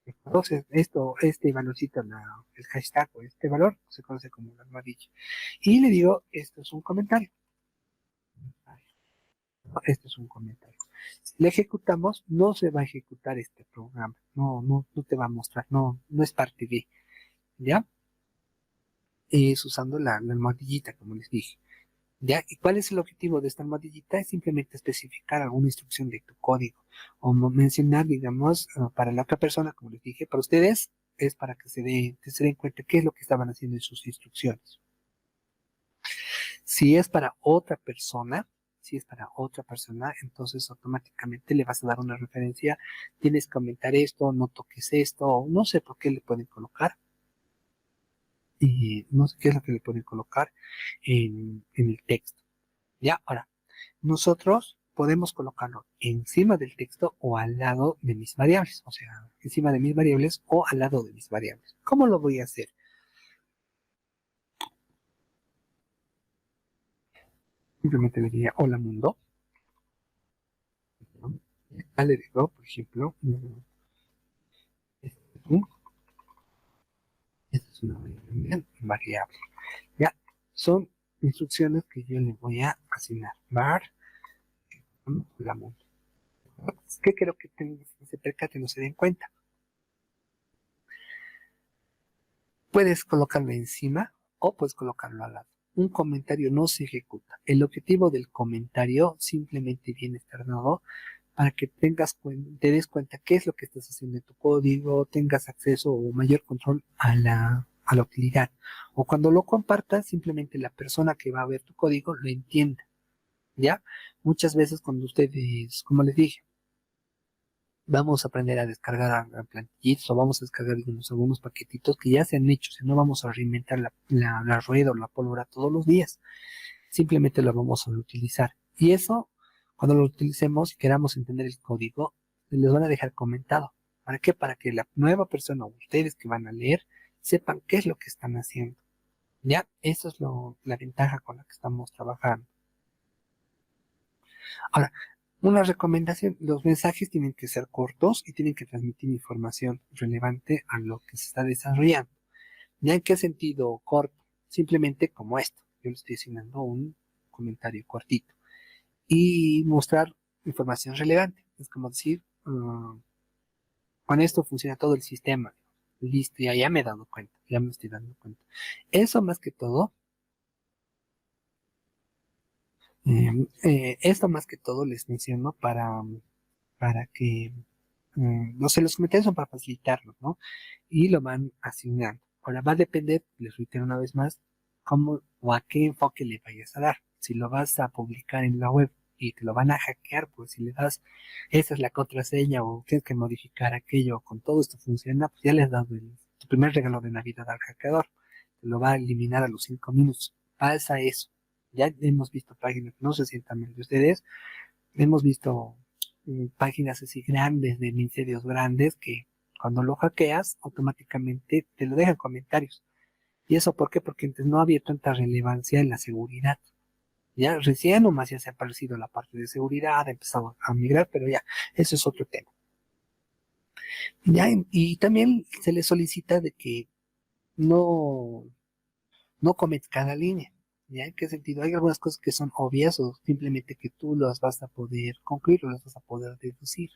Entonces, este valorcito, el hashtag o este valor se conoce como la almohadilla. Y le digo, esto es un comentario. Este es un comentario. Si le ejecutamos, no se va a ejecutar este programa. No te va a mostrar. No es parte de, ¿ya? Es usando la almohadillita, como les dije. ¿Ya? ¿Y cuál es el objetivo de esta almohadillita? Es simplemente especificar alguna instrucción de tu código o mencionar, digamos, para la otra persona, como les dije, para ustedes es para que se den cuenta qué es lo que estaban haciendo en sus instrucciones. Si es para otra persona, si es para otra persona, entonces automáticamente le vas a dar una referencia, tienes que aumentar esto, no toques esto, o no sé por qué le pueden colocar, y no sé qué es lo que le pueden colocar en el texto. Ya, ahora, nosotros podemos colocarlo encima del texto o al lado de mis variables, o sea, encima de mis variables o al lado de mis variables. ¿Cómo lo voy a hacer? Simplemente le diría hola mundo, ¿no? Ya le digo, por ejemplo, este es esta es una variable. Ya, son instrucciones que yo le voy a asignar. Var, hola mundo. ¿Qué quiero que se percate, no se den cuenta? Puedes colocarlo encima o puedes colocarlo al lado. Un comentario no se ejecuta. El objetivo del comentario simplemente viene externado para que te des cuenta qué es lo que estás haciendo en tu código, tengas acceso o mayor control a la utilidad. O cuando lo compartas, simplemente la persona que va a ver tu código lo entienda. ¿Ya? Muchas veces cuando ustedes, como les dije, vamos a aprender a descargar a plantillitos o vamos a descargar algunos paquetitos que ya se han hecho, o sea, no vamos a reinventar la rueda o la pólvora todos los días, simplemente lo vamos a utilizar. Y eso, cuando lo utilicemos y queramos entender el código, les van a dejar comentado. ¿Para qué? Para que la nueva persona o ustedes que van a leer sepan qué es lo que están haciendo. Ya, eso es la ventaja con la que estamos trabajando. Ahora, una recomendación, los mensajes tienen que ser cortos y tienen que transmitir información relevante a lo que se está desarrollando. ¿Ya en qué sentido corto? Simplemente como esto. Yo le estoy asignando un comentario cortito y mostrar información relevante. Es como decir, con esto funciona todo el sistema. Listo, ya me he dado cuenta, ya me estoy dando cuenta. Eso más que todo, esto más que todo les menciono para que, no sé, los comentarios son para facilitarlo, ¿no? Y lo van asignando. Ahora va a depender, les reitero una vez más, cómo o a qué enfoque le vayas a dar. Si lo vas a publicar en la web y te lo van a hackear, pues si le das, esa es la contraseña o tienes que modificar aquello, con todo esto funciona, pues ya le has dado tu primer regalo de Navidad al hackeador. Te lo va a eliminar a los 5 minutos. Pasa eso. Ya hemos visto páginas, no sé si también de ustedes, hemos visto páginas así grandes de ministerios grandes que cuando lo hackeas automáticamente te lo dejan comentarios. ¿Y eso por qué? Porque antes no había tanta relevancia en la seguridad. Ya recién nomás ya se ha aparecido la parte de seguridad, ha empezado a migrar, pero ya, eso es otro tema. Ya, y también se le solicita de que no, no cometas cada línea. ¿Ya? ¿En qué sentido? Hay algunas cosas que son obvias o simplemente que tú las vas a poder concluir o las vas a poder deducir.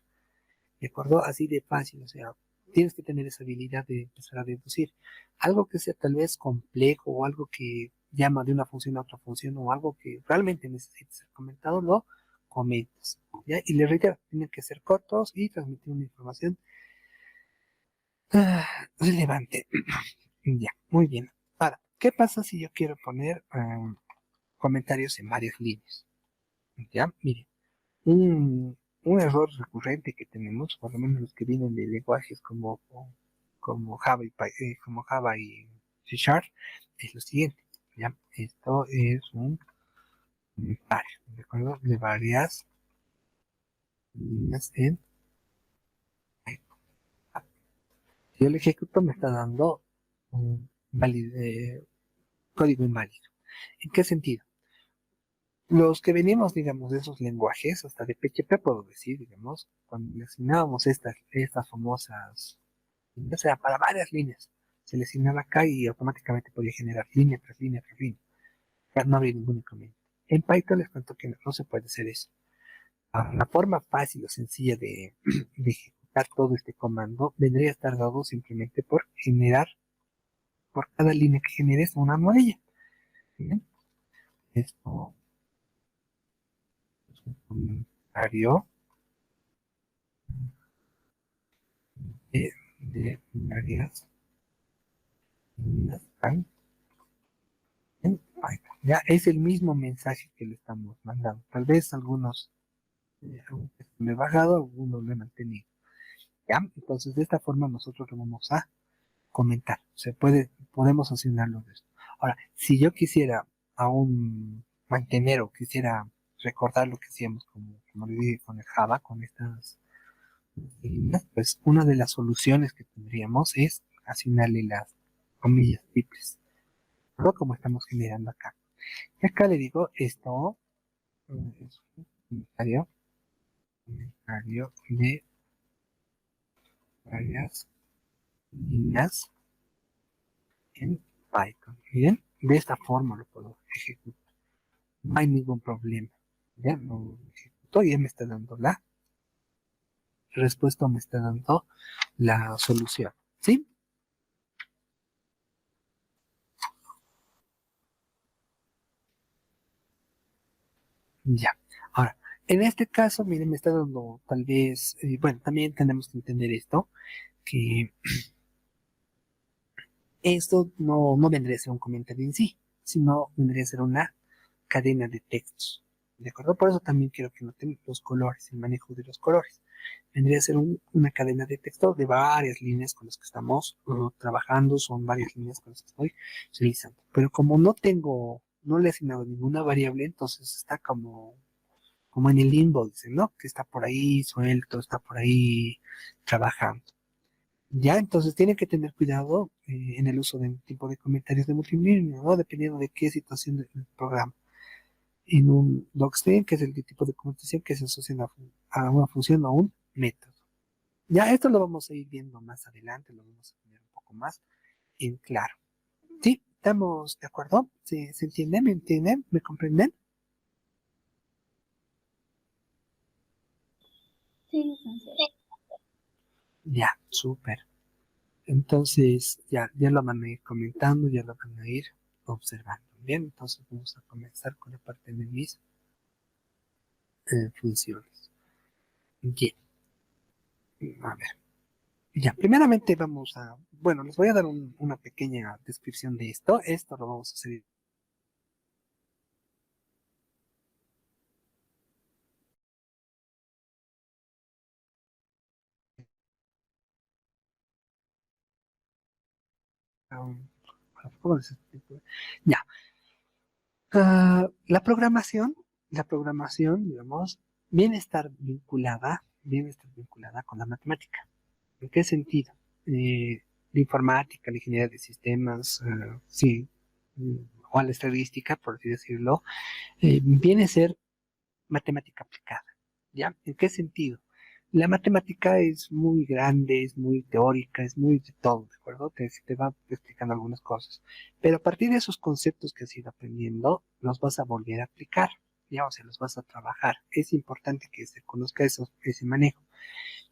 ¿De acuerdo? Así de fácil, o sea, tienes que tener esa habilidad de empezar a deducir. Algo que sea tal vez complejo o algo que llama de una función a otra función o algo que realmente necesite ser comentado, lo comentas. ¿Ya? Y le reitero, tienen que ser cortos y transmitir una información relevante. Ya, muy bien. Ahora, ¿qué pasa si yo quiero poner comentarios en varias líneas? Ya, miren, un error recurrente que tenemos, por lo menos los que vienen de lenguajes como Java como Java y C Sharp, es lo siguiente. ¿Ya? Esto es un par, ¿de acuerdo? De varias líneas en si yo lo ejecuto me está dando un código inválido. ¿En qué sentido? Los que venimos, digamos, de esos lenguajes, hasta de PHP puedo decir, digamos, cuando le asignábamos estas famosas, o sea, para varias líneas, se le asignaba acá y automáticamente podía generar línea tras línea tras línea. Ya no habría ningún inconveniente. En Python les cuento que no se puede hacer eso. La forma fácil o sencilla de ejecutar todo este comando vendría a estar dado simplemente por generar, por cada línea que generes, una almohadilla. Bien, esto es un comentario de varias líneas en Python. Ya es el mismo mensaje que le estamos mandando. Tal vez algunos me he bajado, algunos lo he mantenido. ¿Ya? Entonces, de esta forma nosotros lo vamos a comentar. Podemos asignarlo de esto. Ahora, si yo quisiera aún mantener o quisiera recordar lo que hacíamos, como le dije con el Java, con estas líneas, pues una de las soluciones que tendríamos es asignarle las comillas triples, ¿no? Como estamos generando acá. Y acá le digo esto, es un comentario de varias líneas en Python. Bien, de esta forma lo puedo ejecutar. No hay ningún problema. Ya lo ejecuto y ya me está dando la respuesta, me está dando la solución. ¿Sí? Ya. Ahora, en este caso, miren, me está dando tal vez, bueno, también tenemos que entender esto, que esto no vendría a ser un comentario en sí, sino vendría a ser una cadena de textos. ¿De acuerdo? Por eso también quiero que noten los colores, el manejo de los colores. Vendría a ser una cadena de texto de varias líneas con las que estamos trabajando, son varias líneas con las que estoy utilizando. Pero como no le he asignado ninguna variable, entonces está como en el limbo, dicen, ¿no? Que está por ahí suelto, está por ahí trabajando. Ya, entonces tiene que tener cuidado en el uso de un tipo de comentarios de multilínea, ¿no? Dependiendo de qué situación del programa. En un docstring, que es el tipo de conversación que se asocia a una función o a un método. Ya esto lo vamos a ir viendo más adelante, lo vamos a poner un poco más en claro. ¿Sí? ¿Estamos de acuerdo? ¿Se entiende? ¿Me entienden? ¿Me comprenden? Sí, licenciado. Ya, súper. Entonces, ya lo van a ir comentando, ya lo van a ir observando. Bien, entonces vamos a comenzar con la parte de mis funciones. Bien, a ver. Ya, primeramente bueno, les voy a dar una pequeña descripción de esto. Esto lo vamos a hacer um, ¿cómo les explico? Ya, la programación, digamos, viene a estar vinculada con la matemática. ¿En qué sentido? La informática, la ingeniería de sistemas, sí, mm, o a la estadística, por así decirlo, viene a ser matemática aplicada. ¿Ya? ¿En qué sentido? La matemática es muy grande, es muy teórica, es muy de todo, ¿de acuerdo? Te va explicando algunas cosas. Pero a partir de esos conceptos que has ido aprendiendo, los vas a volver a aplicar, ya, o sea, los vas a trabajar. Es importante que se conozca ese manejo.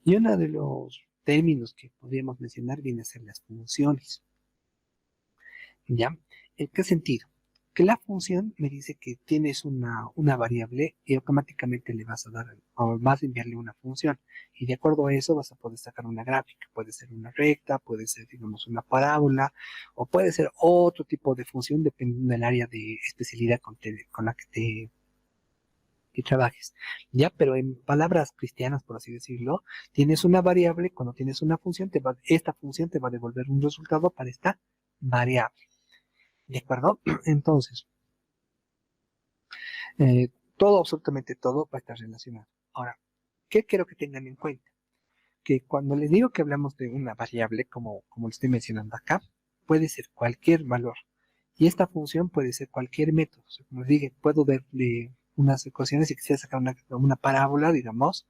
Y uno de los términos que podríamos mencionar viene a ser las funciones. ¿Ya? ¿En qué sentido? Que la función me dice que tienes una variable y automáticamente le vas a dar o vas a enviarle una función. Y de acuerdo a eso vas a poder sacar una gráfica. Puede ser una recta, puede ser, digamos, una parábola, o puede ser otro tipo de función dependiendo del área de especialidad con la que trabajes. ¿Ya? Pero en palabras cristianas, por así decirlo, tienes una variable, cuando tienes una función, esta función te va a devolver un resultado para esta variable. ¿De acuerdo? Entonces, eh, todo, absolutamente todo va a estar relacionado. Ahora, ¿qué quiero que tengan en cuenta? Que cuando les digo que hablamos de una variable, como lo estoy mencionando acá, puede ser cualquier valor. Y esta función puede ser cualquier método. O sea, como les dije, puedo verle unas ecuaciones y quisiera sacar una parábola, digamos.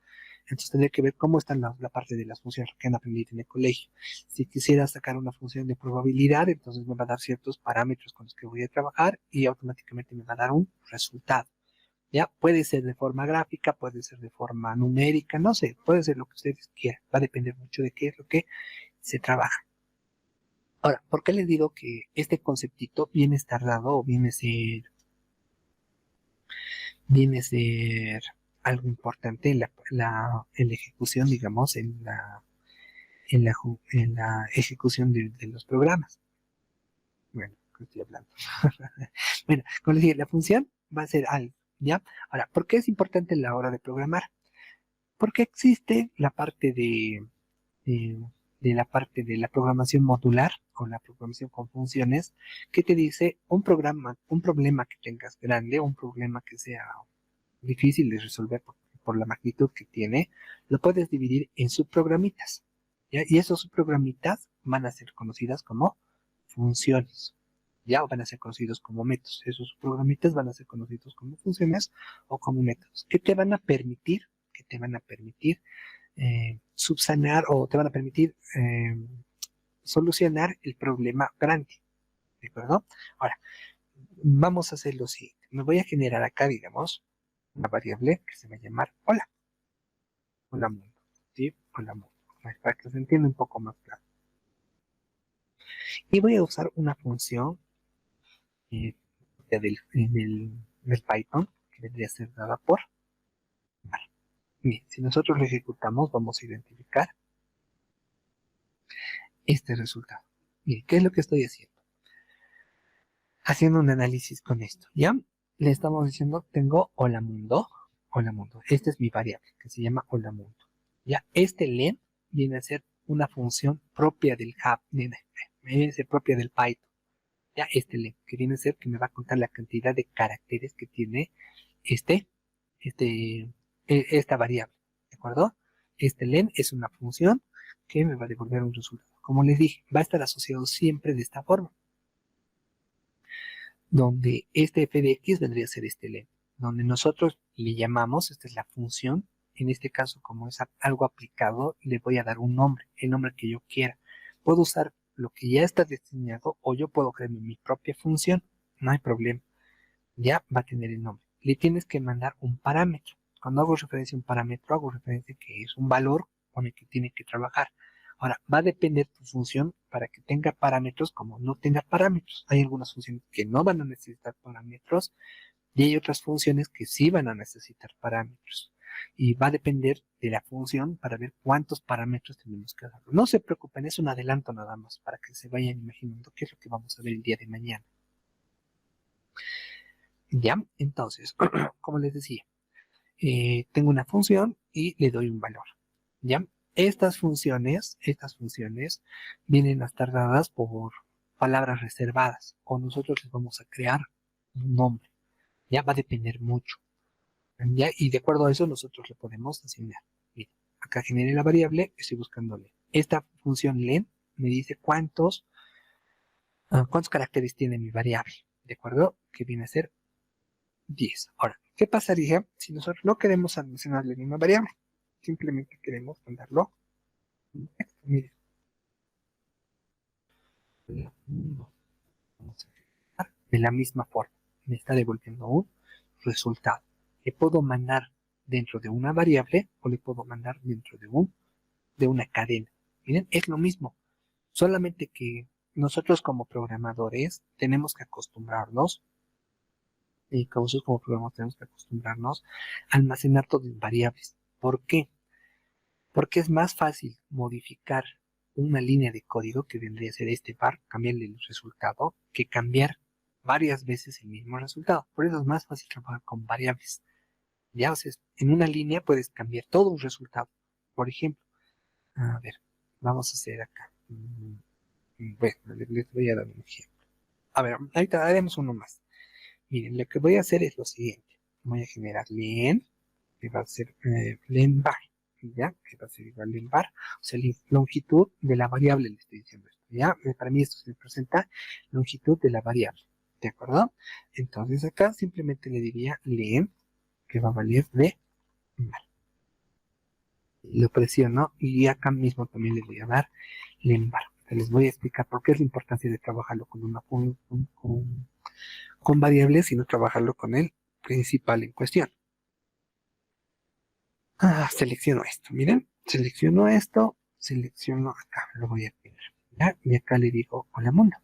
Entonces tendría que ver cómo están la parte de las funciones que han aprendido en el colegio. Si quisiera sacar una función de probabilidad, entonces me va a dar ciertos parámetros con los que voy a trabajar y automáticamente me va a dar un resultado. Ya puede ser de forma gráfica, puede ser de forma numérica, no sé, puede ser lo que ustedes quieran. Va a depender mucho de qué es lo que se trabaja. Ahora, ¿por qué les digo que este conceptito viene a estar dado o viene a ser algo importante en en la ejecución, digamos, en la ejecución de los programas? Bueno, ¿qué estoy hablando? Bueno, como les dije, la función va a ser algo, ¿ya? Ahora, ¿por qué es importante a la hora de programar? Porque existe la parte de, de la parte de la programación modular o la programación con funciones que te dice un problema que tengas grande, un problema que sea difícil de resolver por la magnitud que tiene, lo puedes dividir en subprogramitas, ¿ya? Y esos subprogramitas van a ser conocidas como funciones, ¿ya? O van a ser conocidos como métodos. Esos subprogramitas van a ser conocidos como funciones o como métodos, que te van a permitir subsanar o te van a permitir solucionar el problema grande, ¿de acuerdo? Ahora, vamos a hacer lo siguiente. Me voy a generar acá, digamos, una variable que se va a llamar hola, hola mundo, ¿sí? Hola mundo, para que se entienda un poco más claro. Y voy a usar una función eh, del Python que vendría a ser dada por var. Bien, si nosotros lo ejecutamos, vamos a identificar este resultado. Bien, ¿qué es lo que estoy haciendo? Haciendo un análisis con esto, ¿ya? Le estamos diciendo, tengo hola mundo, hola mundo. Esta es mi variable que se llama hola mundo. Ya, este len viene a ser una función propia del hub, viene a ser propia del Python. Ya, este len, que viene a ser que me va a contar la cantidad de caracteres que tiene este, este, esta variable, ¿de acuerdo? Este len es una función que me va a devolver un resultado. Como les dije, va a estar asociado siempre de esta forma, donde este f de x vendría a ser este len, donde nosotros le llamamos, esta es la función, en este caso como es algo aplicado, le voy a dar un nombre, el nombre que yo quiera. Puedo usar lo que ya está diseñado o yo puedo crear mi propia función, no hay problema, ya va a tener el nombre. Le tienes que mandar un parámetro. Cuando hago referencia a un parámetro, hago referencia a que es un valor con el que tiene que trabajar. Ahora, va a depender tu función para que tenga parámetros como no tenga parámetros. Hay algunas funciones que no van a necesitar parámetros y hay otras funciones que sí van a necesitar parámetros. Y va a depender de la función para ver cuántos parámetros tenemos que dar. No se preocupen, es un adelanto nada más para que se vayan imaginando qué es lo que vamos a ver el día de mañana. Ya, entonces, como les decía, tengo una función y le doy un valor. ¿Ya? Estas funciones vienen a estar dadas por palabras reservadas o nosotros les vamos a crear un nombre. Ya va a depender mucho. ¿Ya? Y de acuerdo a eso nosotros le podemos asignar. Mira, acá generé la variable, estoy buscándole. Esta función len me dice cuántos caracteres tiene mi variable. ¿De acuerdo? Que viene a ser 10. Ahora, ¿qué pasaría si nosotros no queremos almacenarle ninguna variable? Simplemente queremos mandarlo. Mire, vamos a ver, de la misma forma, me está devolviendo un resultado. Le puedo mandar dentro de una variable o le puedo mandar dentro de una cadena. Miren, es lo mismo, solamente que nosotros como programadores tenemos que acostumbrarnos, y nosotros como programadores tenemos que acostumbrarnos a almacenar todo en variables. ¿Por qué? Porque es más fácil modificar una línea de código que vendría a ser este var, cambiarle el resultado, que cambiar varias veces el mismo resultado. Por eso es más fácil trabajar con variables. Ya, o sea, en una línea puedes cambiar todo un resultado. Por ejemplo, a ver, vamos a hacer acá. Bueno, les voy a dar un ejemplo. A ver, ahorita haremos uno más. Miren, lo que voy a hacer es lo siguiente. Voy a generar len, que va a ser len var, ¿ya? Que va a ser igual len var, o sea, la longitud de la variable, le estoy diciendo esto, ¿ya? Para mí esto se representa longitud de la variable, ¿de acuerdo? Entonces acá simplemente le diría len, que va a valer de var. Lo presiono y acá mismo también le voy a dar len var. Les voy a explicar por qué es la importancia de trabajarlo con variables y no trabajarlo con el principal en cuestión. Selecciono esto, miren, selecciono acá, lo voy a pegar, ¿ya? Y acá le digo, hola mundo.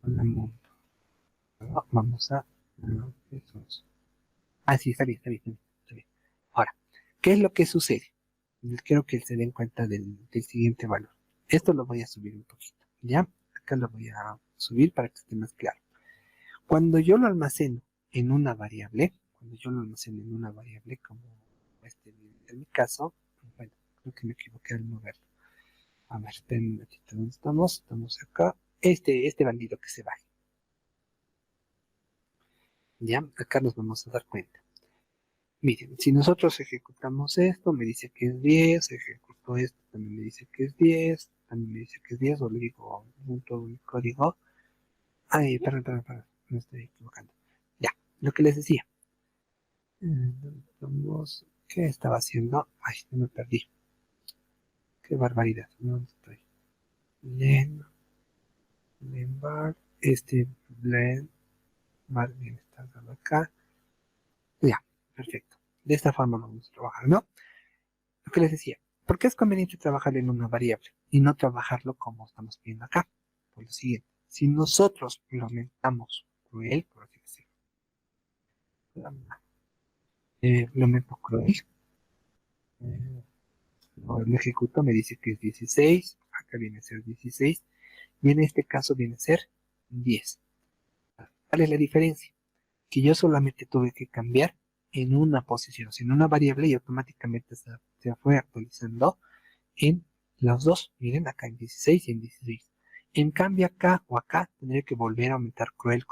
Hola mundo. Vamos a... no, eso es. Sí, está bien, está bien, está bien, está bien. Ahora, ¿qué es lo que sucede? Quiero que se den cuenta del siguiente valor. Esto lo voy a subir un poquito, ¿ya? Acá lo voy a subir para que esté más claro. Cuando yo lo almaceno en una variable, como este en mi caso, bueno, creo que me equivoqué al moverlo. A ver, esperen un ratito, ¿dónde estamos? Estamos acá. Este bandido que se baje. Ya, acá nos vamos a dar cuenta. Miren, si nosotros ejecutamos esto, me dice que es 10, ejecuto esto, también me dice que es 10, también me dice que es 10, o le digo todo mi código. Ay, perdón, me estoy equivocando. Ya, lo que les decía. ¿Qué estaba haciendo? Ay, no me perdí. Qué barbaridad. ¿Dónde estoy? Blend bar, blend bar, bien, está dado acá. Ya, perfecto. De esta forma vamos a trabajar, ¿no? Lo que les decía, ¿por qué es conveniente trabajar en una variable y no trabajarlo como estamos viendo acá? Por lo siguiente, si nosotros lo aumentamos cruel, por así decirlo, lo aumento cruel, eh, lo ejecuto, me dice que es 16, acá viene a ser 16, y en este caso viene a ser 10. ¿Cuál es la diferencia? Que yo solamente tuve que cambiar en una posición, o sea, en una variable y automáticamente se fue actualizando en los dos. Miren, acá en 16 y en 16. En cambio acá o acá tendría que volver a aumentar cruel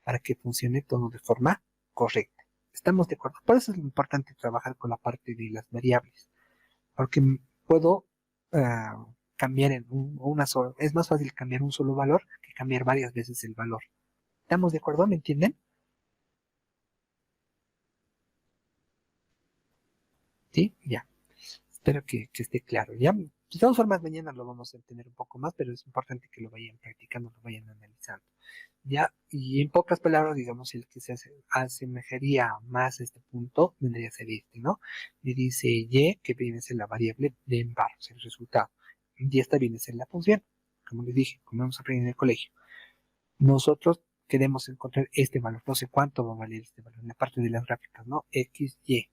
para que funcione todo de forma correcta. ¿Estamos de acuerdo? Por eso es importante trabajar con la parte de las variables, porque puedo cambiar en una sola. Es más fácil cambiar un solo valor que cambiar varias veces el valor. ¿Estamos de acuerdo? ¿Me entienden? Sí, ya. Espero que esté claro. Ya, de todas formas, mañana lo vamos a entender un poco más, pero es importante que lo vayan practicando, lo vayan analizando. Ya, y en pocas palabras, digamos, el que se asemejaría más a este punto vendría a ser este, ¿no? Me dice y, que viene a ser la variable de var, o sea, el resultado. Y esta viene a ser la función, como les dije, como hemos aprendido en el colegio. Nosotros queremos encontrar este valor, no sé cuánto va a valer este valor en la parte de las gráficas, ¿no? X, y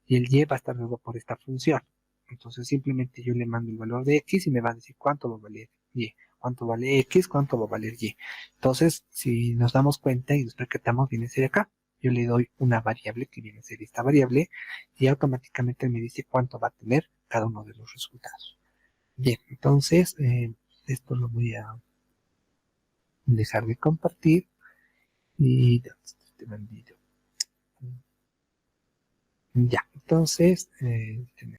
el y va a estar dado por esta función. Entonces simplemente yo le mando el valor de x y me va a decir cuánto va a valer y, cuánto vale x, cuánto va a valer y. Entonces, si nos damos cuenta y nos percatamos, viene a ser acá. Yo le doy una variable que viene a ser esta variable y automáticamente me dice cuánto va a tener cada uno de los resultados. Bien, entonces esto lo voy a dejar de compartir y este bandido. Ya, entonces